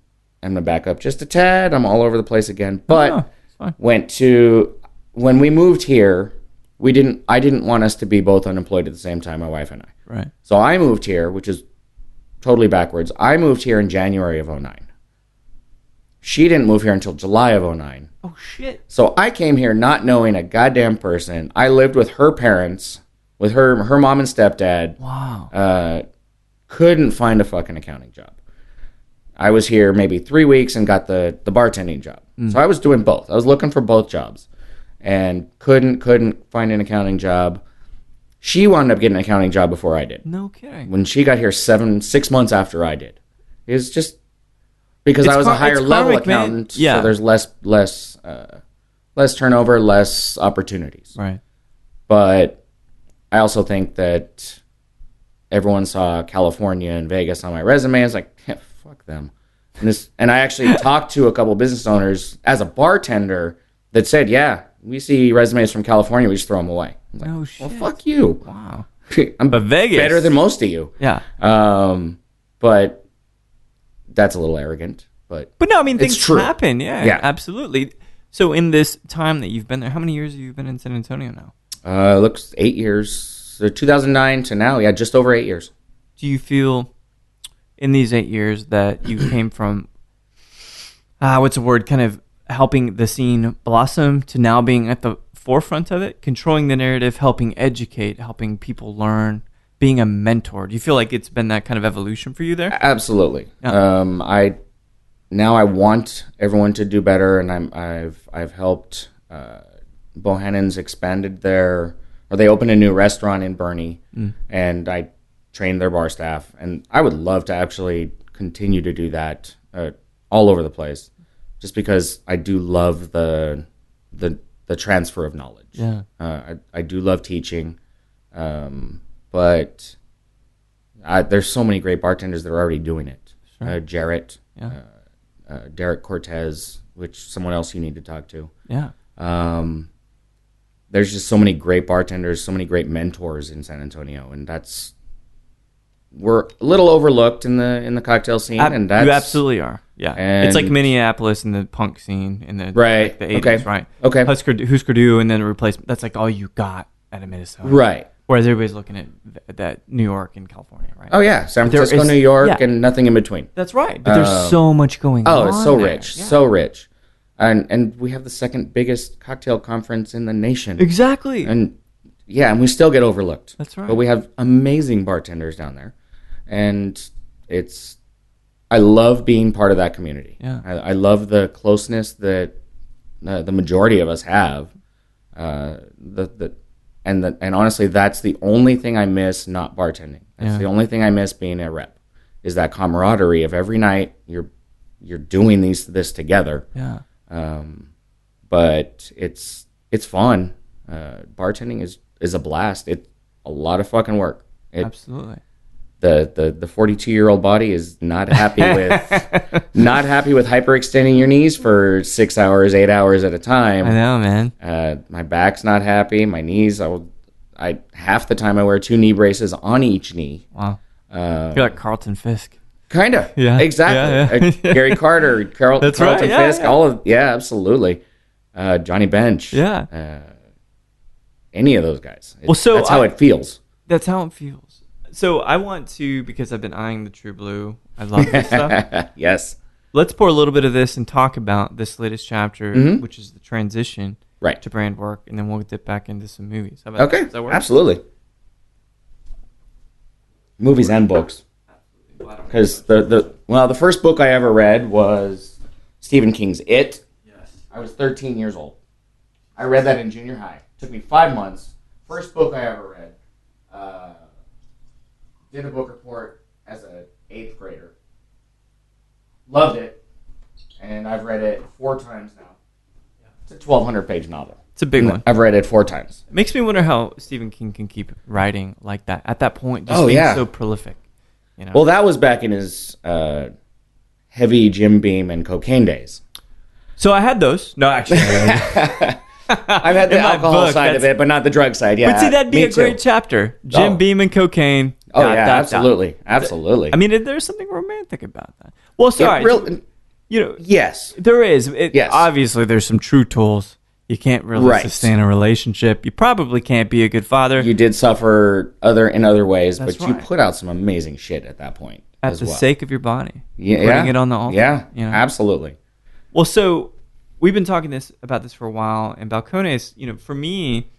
gonna back up just a tad. I'm all over the place again. But went to when we moved here. I didn't want us to be both unemployed at the same time, my wife and I. Right. So I moved here, which is totally backwards. I moved here in January of 2009. She didn't move here until July of 2009. Oh, shit. So I came here not knowing a goddamn person. I lived with her parents, with her mom and stepdad. Wow. Couldn't find a fucking accounting job. I was here maybe 3 weeks and got the bartending job. So I was doing both. I was looking for both jobs and couldn't find an accounting job. She wound up getting an accounting job before I did. No kidding. When she got here 6 months after I did. It was just because I was a higher level accountant, so there's less turnover, less opportunities. Right. But I also think that everyone saw California and Vegas on my resume. I was like, fuck them. And I actually talked to a couple business owners as a bartender that said, yeah, we see resumes from California, we just throw them away. I'm like, Oh, shit. well, fuck you. Wow. I'm But Vegas. better than most of you. Yeah. But that's a little arrogant. But no, I mean, things true. happen. Yeah, absolutely. So in this time that you've been there, how many years have you been in San Antonio now? Looks 8 years. So 2009 to now, yeah, just over 8 years. Do you feel in these 8 years that you came from, what's the word, kind of helping the scene blossom to now being at the forefront of it, controlling the narrative, helping educate, helping people learn, being a mentor? Do you feel like it's been that kind of evolution for you there? Absolutely. Yeah. I want everyone to do better, and I've helped. Bohannon's expanded they opened a new restaurant in Bernie, and I trained their bar staff, and I would love to actually continue to do that all over the place, just because I do love the transfer of knowledge. Yeah. I do love teaching, but there's so many great bartenders that are already doing it. Sure. Jarrett, Derek Cortez, which someone else you need to talk to. Yeah. There's just so many great bartenders, so many great mentors in San Antonio, and we're a little overlooked in the cocktail scene, and you absolutely are. Yeah, it's like Minneapolis in the punk scene in the right, like the 80s, right? Okay, Husker Du, and then a replacement. That's like all you got out of Minnesota, right? Whereas everybody's looking at that New York and California, right? Oh yeah, San Francisco, New York, and nothing in between. That's right. But there's so much going on. Oh, it's so there. rich, so rich. And we have the second biggest cocktail conference in the nation. Exactly. And we still get overlooked. That's right. But we have amazing bartenders down there. And I love being part of that community. Yeah. I love the closeness that the majority of us have. And honestly, that's the only thing I miss not bartending. That's the only thing I miss being a rep, is that camaraderie of every night you're doing this together. Yeah. But it's fun. Bartending is a blast. It's a lot of fucking work. Absolutely. The 42-year-old body is not happy with hyperextending your knees for 6 hours, 8 hours at a time. I know, man. My back's not happy. My knees, half the time I wear 2 knee braces on each knee. Wow. You're like Carlton Fisk. Kind of. Yeah. Exactly. Yeah. Gary Carter, Carlton Fisk, absolutely. Johnny Bench. Yeah. Any of those guys. That's how it feels. That's how it feels. So I want to, because I've been eyeing the True Blue. I love this stuff. Yes. Let's pour a little bit of this and talk about this latest chapter, which is the transition to brand work, and then we'll dip back into some movies. How about that? Does that work? Absolutely. Movies and books. Because the first book I ever read was Stephen King's It. Yes. I was 13 years old. I read that in junior high. It took me 5 months. First book I ever read. Did a book report as an 8th grader. Loved it. And I've read it 4 times now. It's a 1,200-page novel. It's a big one. I've read it 4 times. It makes me wonder how Stephen King can keep writing like that at that point. Just being so prolific. You know? Well, that was back in his heavy Jim Beam and cocaine days. So I had those. No, actually. I've had the alcohol side of it, but not the drug side. Yeah, but see, that'd be a great chapter. Jim Beam and cocaine. Absolutely. Absolutely. I mean, there's something romantic about that. Well, sorry. Yes. There is. Yes. Obviously, there's some true tools. You can't really sustain a relationship. You probably can't be a good father. You did suffer in other ways, That's but you put out some amazing shit at that point. At the sake of your body. Yeah. Putting it on the altar. Yeah, absolutely. Well, so we've been talking about this for a while, and Balcones, for me,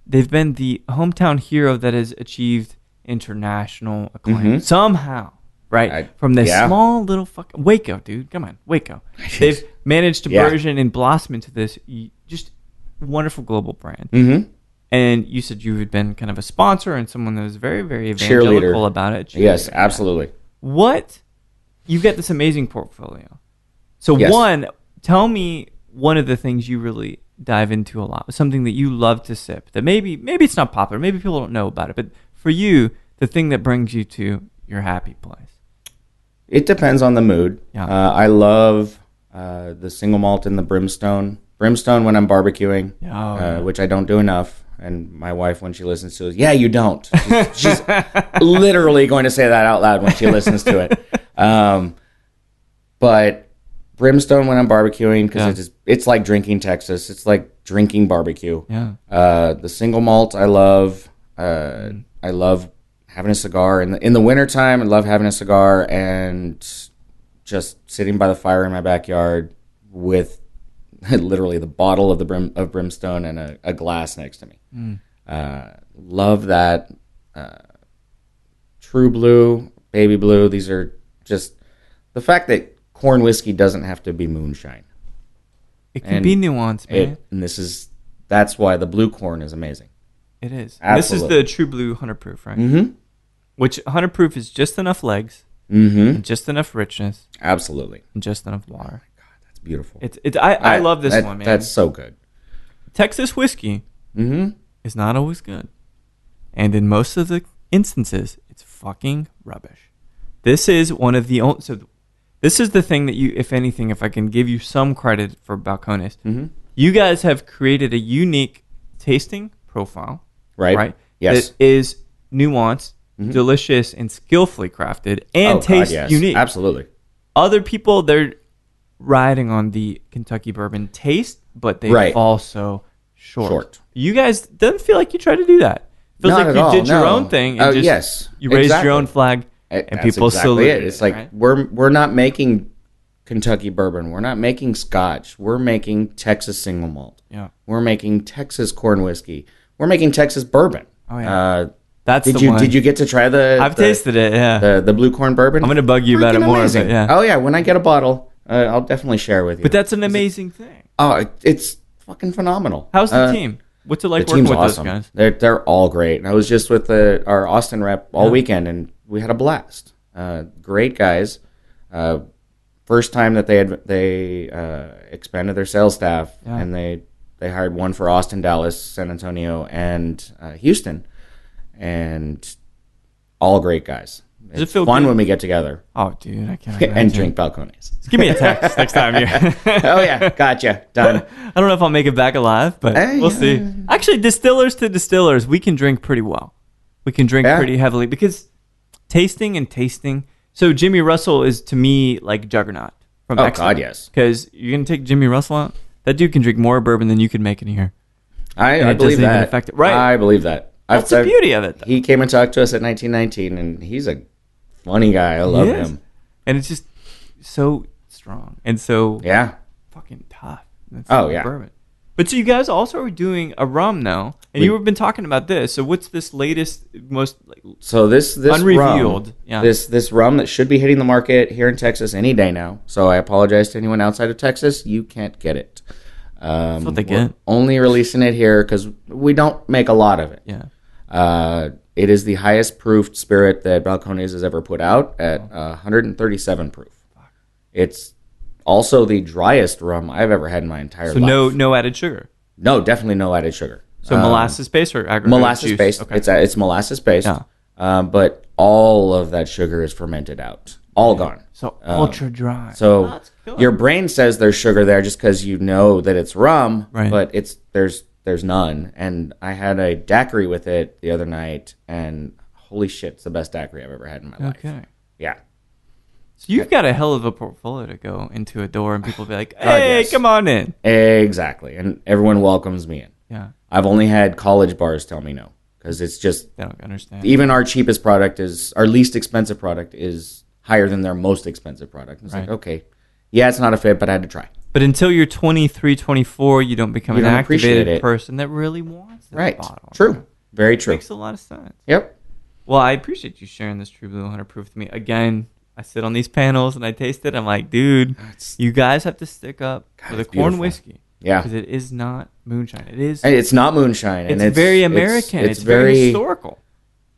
they've been the hometown hero that has achieved international acclaim somehow. Right? From this small little fucking Waco, dude. Come on, Waco. They've managed to burgeon and blossom into this just wonderful global brand. Mm-hmm. And you said you had been kind of a sponsor and someone that was very, very evangelical about it. Yes, absolutely. You've got this amazing portfolio. So tell me one of the things you really dive into a lot, something that you love to sip, that maybe it's not popular, maybe people don't know about it, but for you, the thing that brings you to your happy place. It depends on the mood. Yeah. I love the single malt and the brimstone. Brimstone when I'm barbecuing, which I don't do enough. And my wife, when she listens to it, yeah, you don't. She's literally going to say that out loud when she listens to it. But brimstone when I'm barbecuing, because it's like drinking Texas. It's like drinking barbecue. Yeah. The single malt I love. I love having a cigar in the wintertime. I love having a cigar and just sitting by the fire in my backyard with literally the bottle of brimstone and a glass next to me. Love that. True Blue, Baby Blue. These are just the fact that corn whiskey doesn't have to be moonshine. It can be nuanced, man. That's why the blue corn is amazing. It is. Absolutely. This is the True Blue 100 proof, right? Mm-hmm. Which 100 proof is just enough legs, and just enough richness, absolutely, and just enough water. That's beautiful. I love this one, man. That's so good. Texas whiskey is not always good, and in most of the instances, it's fucking rubbish. This is one of the only. So, this is the thing that you, if anything, if I can give you some credit for Balcones, you guys have created a unique tasting profile, right? Yes, that is nuanced, delicious, and skillfully crafted, and tastes unique. Absolutely. Other people, they're riding on the Kentucky bourbon taste, but they fall so short. You guys doesn't feel like you try to do that. It feels Not like at you all, did your no. own thing and you raised exactly. your own flag, and That's people exactly salute it. It's like we're not making Kentucky bourbon. We're not making Scotch. We're making Texas single malt. Yeah. We're making Texas corn whiskey. We're making Texas bourbon. Oh yeah. Did you get to try the? I've tasted it. Yeah. The blue corn bourbon. I'm gonna bug you about it more. Amazing. But yeah. Oh yeah. When I get a bottle, I'll definitely share with you. But that's an amazing thing. Oh, it's fucking phenomenal. How's the team? What's it like the working team's with awesome. those guys? They're all great. And I was just with our Austin rep all weekend, and we had a blast. Great guys. First time that they expanded their sales staff, and they hired one for Austin, Dallas, San Antonio, and Houston, and all great guys. Does it's it feel fun good? when we get together. Oh, dude, I can't imagine. And drink Balcones. Just give me a text next time you're. Oh yeah, gotcha, done. I don't know if I'll make it back alive, but we'll see. Actually, distillers to distillers, we can drink pretty well. We can drink pretty heavily because tasting. So Jimmy Russell is to me like Juggernaut from X-Men. God, yes. Because you're gonna take Jimmy Russell out. That dude can drink more bourbon than you could make in a year. I believe doesn't even that. affect it. Right. I believe that. That's the beauty of it, though. He came and talked to us at 1919, and he's a funny guy. I love him. And it's just so strong and so fucking tough. That's bourbon. But so you guys also are doing a rum now, and you've been talking about this. So what's this latest, most this unrevealed? Rum, this rum that should be hitting the market here in Texas any day now. So I apologize to anyone outside of Texas. You can't get it. That's what they get. Only releasing it here because we don't make a lot of it. Yeah. It is the highest proofed spirit that Balcones has ever put out at 137 proof. It's also the driest rum I've ever had in my entire life. So no added sugar? No, definitely no added sugar. So molasses based or aggregate molasses juice? based. Okay. It's molasses based. Yeah. But all of that sugar is fermented out. All gone. So ultra dry. So your brain says there's sugar there just because you know that it's rum, but there's none. And I had a daiquiri with it the other night, and holy shit, it's the best daiquiri I've ever had in my life. Okay. Yeah. So you've got a hell of a portfolio to go into a door, and people be like, "Hey, come on in." Exactly, and everyone welcomes me in. Yeah. I've only had college bars tell me no because it's just they don't understand. Even our cheapest product our least expensive product is higher than their most expensive product. It's like, okay, yeah, it's not a fit, but I had to try. But until you're 23, 24, you don't become an activated person that really wants that bottle. True. Very true. Makes a lot of sense. Yep. Well, I appreciate you sharing this True Blue 100 proof with me. Again, I sit on these panels and I taste it. I'm like, dude, you guys have to stick up for the corn whiskey. Yeah. Because it is not moonshine. It's not moonshine. It's very American. It's very historical.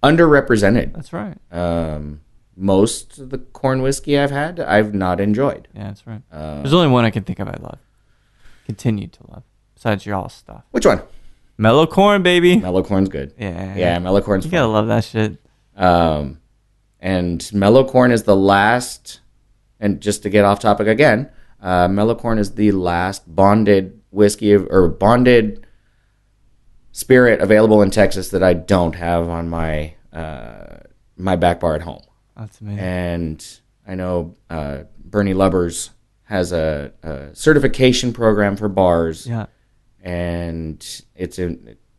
Underrepresented. That's right. Most of the corn whiskey I've had, I've not enjoyed. Yeah, that's right. There's only one I can think of I love. Continue to love. Besides your all stuff. Which one? Mellow corn, baby. Mellow corn's good. Yeah. Yeah, mellow corn's fun. You gotta love that shit. And mellow corn is the last and just to get off topic again, Mellocorn is the last bonded whiskey or bonded spirit available in Texas that I don't have on my my back bar at home. That's amazing. And I know Bernie Lubbers has a certification program for bars. Yeah. And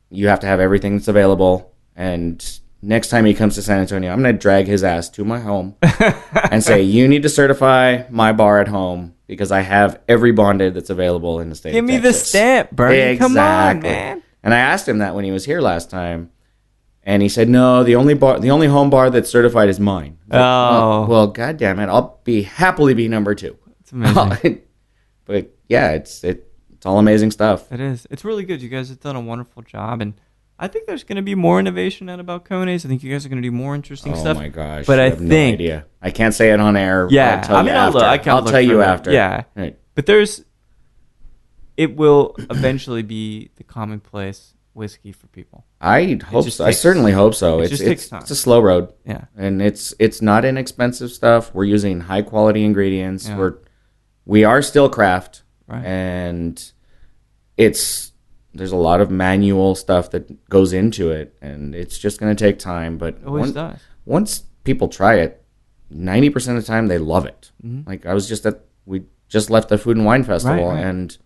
you have to have everything that's available. And next time he comes to San Antonio, I'm going to drag his ass to my home and say, you need to certify my bar at home because I have every bonded that's available in the state Give of me Texas. the stamp, Bernie. Exactly. Come on, man. And I asked him that when he was here last time. And he said, no, the only home bar that's certified is mine. Well, God damn it. I'll happily be number 2. It's amazing. But yeah, it's all amazing stuff. It is. It's really good. You guys have done a wonderful job. And I think there's going to be more innovation out about Balcones. I think you guys are going to do more interesting stuff. Oh my gosh. But I I have no think. idea. I can't say it on air. Yeah. I'll tell you after. Yeah. Right. But it will eventually be the commonplace whiskey for people. I hope so. I certainly hope so. It just takes time. It's a slow road. Yeah. And it's not inexpensive stuff. We're using high quality ingredients. Yeah. We are still craft. Right. And there's a lot of manual stuff that goes into it, and it's just going to take time. But It always does. Once people try it, 90% of the time they love it. Mm-hmm. Like we just left the Food and Wine Festival, Right. and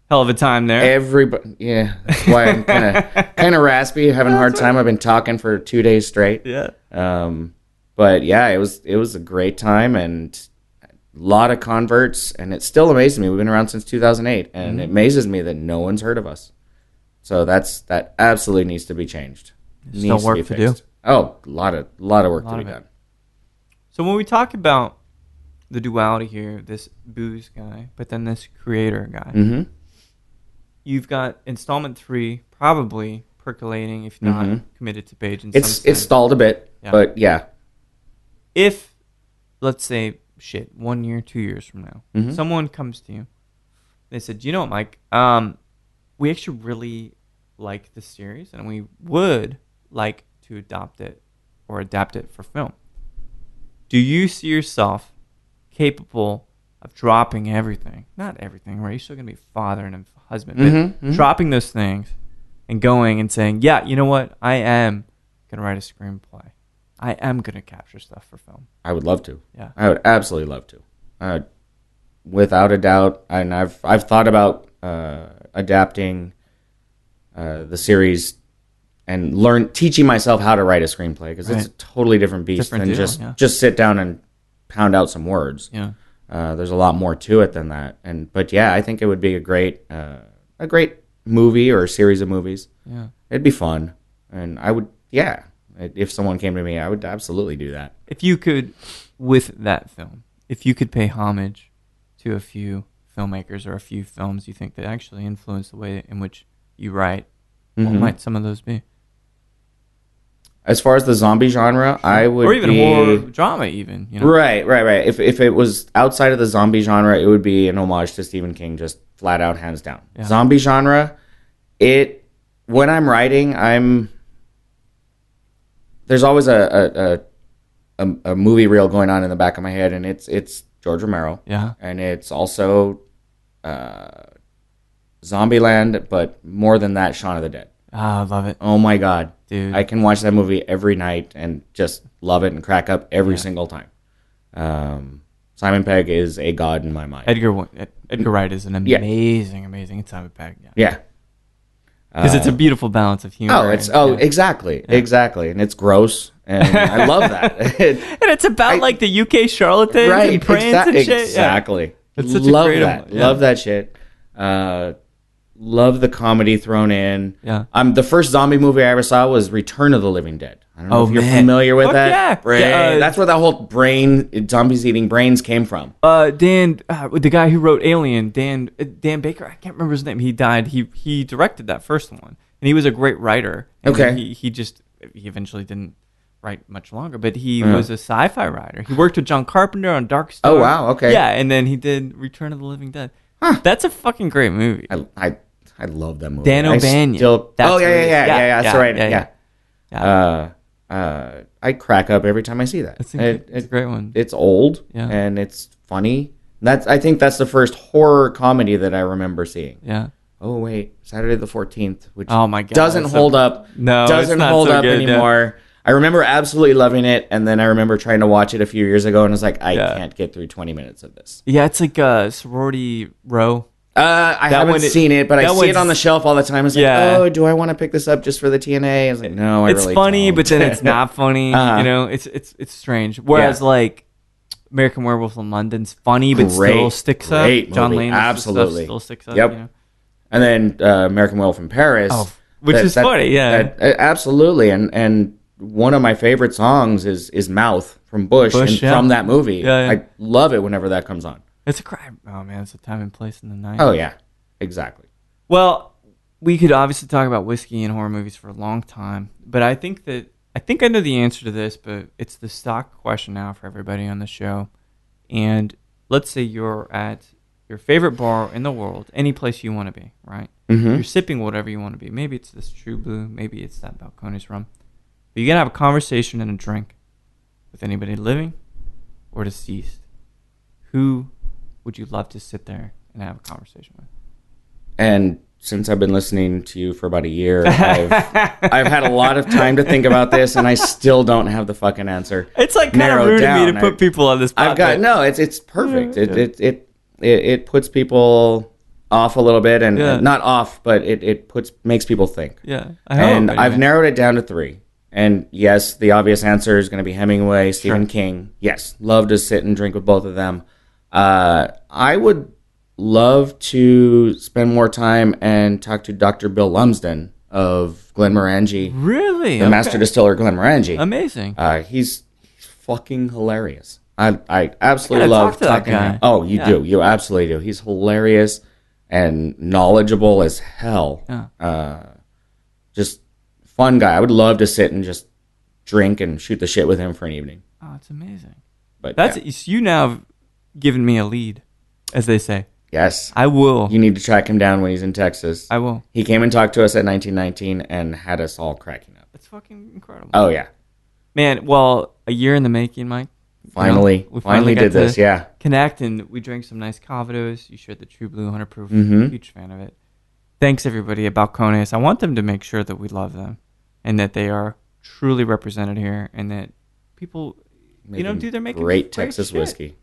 Hell of a time there. everybody, yeah, that's why I'm kind of raspy, having a hard time. I've been talking for 2 days straight. Yeah. But yeah, it was a great time and a lot of converts, and it still amazes me. We've been around since 2008, and it amazes me that no one's heard of us. So that absolutely needs to be changed. Still work to do. Oh, a lot of work to be done. So when we talk about the duality here, this booze guy, but then this creator guy, Mm-hmm. you've got installment 3 probably percolating, if not committed to page. It's stalled a bit, but yeah. If, let's say, 1 year, 2 years from now, someone comes to you, they said, you know what, Mike, we actually really like this series, and we would like to adapt it for film. Do you see yourself capable of dropping everything? Not everything, right? You're still going to be a father and a husband, but dropping those things and going and saying, yeah, you know what? I am going to write a screenplay. I am going to capture stuff for film. I would love to. Yeah. I would absolutely love to. Without a doubt, and I've thought about adapting the series and teaching myself how to write a screenplay, because it's a totally different beast than just sit down and pound out some words. Yeah. There's a lot more to it than that. But yeah, I think it would be a great movie or a series of movies. Yeah. It'd be fun. And I would, yeah, if someone came to me, I would absolutely do that. If you could, with that film, if you could pay homage to a few filmmakers or a few films you think that actually influence the way in which you write, what might some of those be? As far as the zombie genre, I would, or even horror drama, even, you know? Right. If it was outside of the zombie genre, it would be an homage to Stephen King, just flat out, hands down. Yeah. Zombie genre, when I'm writing, there's always a movie reel going on in the back of my head, and it's George Romero. Yeah. And it's also Zombieland, but more than that, Shaun of the Dead. Ah, I love it. Oh my God. Dude. I can watch that movie every night and just love it and crack up every single time. Simon Pegg is a god in my mind. Edgar Wright is an amazing Simon Pegg. Yeah. Because it's a beautiful balance of humor. Exactly. And it's gross, and I love that. And it's about like the UK charlatans and pranks and shit. Exactly. Yeah. It's such love a great that. Yeah. Love that shit. Love the comedy thrown in. Yeah. The first zombie movie I ever saw was Return of the Living Dead. I don't know if you're familiar with that. Yeah. That's where that whole zombies eating brains came from. Dan, the guy who wrote Alien, Dan Baker, I can't remember his name. He died. He directed that first one, and he was a great writer. And he eventually didn't write much longer, but he was a sci-fi writer. He worked with John Carpenter on Dark Star. Oh wow, okay. Yeah, and then he did Return of the Living Dead. Huh. That's a fucking great movie. I love that movie. Dan O'Banion. Yeah. That's right. Yeah. I crack up every time I see that. It's a great one. It's old, Yeah. and it's funny. I think that's the first horror comedy that I remember seeing. Yeah. Oh wait, Saturday the 14th, which Oh my God, doesn't hold up. No, doesn't it's not hold so up good, anymore. I remember absolutely loving it, and then I remember trying to watch it a few years ago, and I was like, I can't get through 20 minutes of this. Yeah, it's like a Sorority Row. I haven't seen it, but I see it on the shelf all the time. It's like, oh, do I want to pick this up just for the TNA? I was like, no, it's really funny, don't. but then it's not funny. You know, it's strange. Whereas like American Werewolf in London's funny, but still sticks up. John Lane, absolutely, still sticks up. Yep. You know? And then American Werewolf in Paris, which is funny. Yeah, absolutely. And one of my favorite songs is "Mouth" from Bush from that movie. Yeah. I love it whenever that comes on. It's a crime. Oh man, it's a time and place in the night. Oh yeah, exactly. Well, we could obviously talk about whiskey and horror movies for a long time, but I think I know the answer to this, but it's the stock question now for everybody on the show. And let's say you're at your favorite bar in the world, any place you want to be, right? Mm-hmm. You're sipping whatever you want to be. Maybe it's this True Blue, maybe it's that Balcones rum. But you're gonna have a conversation and a drink with anybody living or deceased. Who would you love to sit there and have a conversation with? And since I've been listening to you for about a year, I've had a lot of time to think about this, and I still don't have the fucking answer. It's like kind of rude of me to put people on this spot. It's perfect. It puts people off a little bit, and not off, but it makes people think. Yeah, I've narrowed it down to 3. And yes, the obvious answer is going to be Hemingway, Stephen King. Yes, love to sit and drink with both of them. I would love to spend more time and talk to Dr. Bill Lumsden of Glenmorangie. Really? The master distiller Glenmorangie. Amazing. He's fucking hilarious. I absolutely love talking to him. Oh, you do. You absolutely do. He's hilarious and knowledgeable as hell. Yeah. Just fun guy. I would love to sit and just drink and shoot the shit with him for an evening. Oh, it's amazing. But you now have given me a lead, as they say. Yes. I will. You need to track him down when he's in Texas. I will. He came and talked to us at 1919 and had us all cracking up. It's fucking incredible. Oh, yeah. Man, well, a year in the making, Mike. Finally. We finally did this, yeah. Connect, and we drank some nice Calvados. You shared the True Blue 100 proof. Mm-hmm. Huge fan of it. Thanks, everybody at Balcones. I want them to make sure that we love them and that they are truly represented here and that people, do their making great Texas shit. whiskey.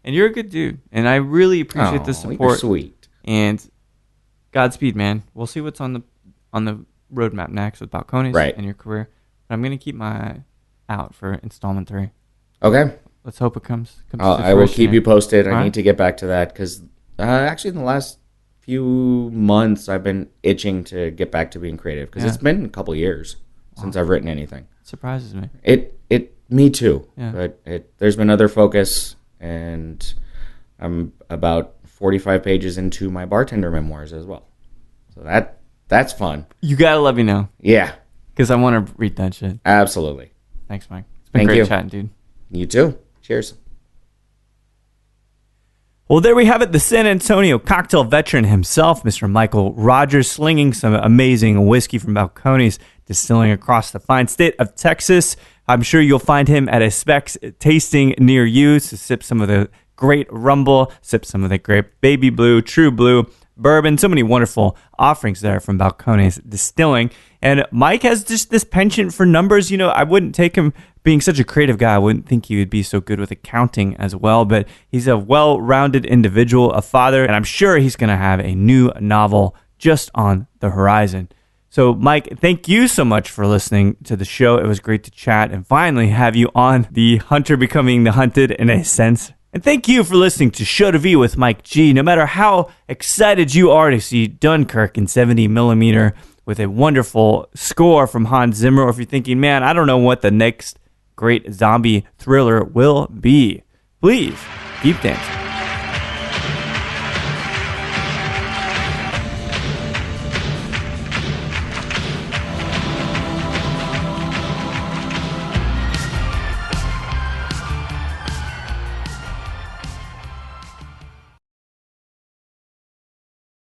And you're a good dude. And I really appreciate the support. You're sweet. And Godspeed, man. We'll see what's on the roadmap next with Balcones and your career. But I'm going to keep my eye out for installment 3. Okay. Let's hope it comes to I will keep you posted. All I need to get back to that because actually in the last few months I've been itching to get back to being creative because it's been a couple years since I've written anything. It surprises me. Me too. Yeah. But there's been other focus, and I'm about 45 pages into my bartender memoirs as well. So that's fun. You gotta let me know. Yeah. Because I want to read that shit. Absolutely. Thanks, Mike. It's been great chatting, dude. You too. Cheers. Well, there we have it. The San Antonio cocktail veteran himself, Mr. Michael Rogers, slinging some amazing whiskey from Balcones, distilling across the fine state of Texas. I'm sure you'll find him at a Specs tasting near you to sip some of the great Rumble, sip some of the great Baby Blue, True Blue, bourbon. So many wonderful offerings there from Balcones Distilling. And Mike has just this penchant for numbers. I wouldn't take him being such a creative guy. I wouldn't think he would be so good with accounting as well. But he's a well-rounded individual, a father, and I'm sure he's going to have a new novel just on the horizon. So, Mike, thank you so much for listening to the show. It was great to chat and finally have you on the hunter becoming the hunted in a sense. And thank you for listening to Show to V with Mike G. No matter how excited you are to see Dunkirk in 70mm with a wonderful score from Hans Zimmer, or if you're thinking, man, I don't know what the next great zombie thriller will be, please keep dancing.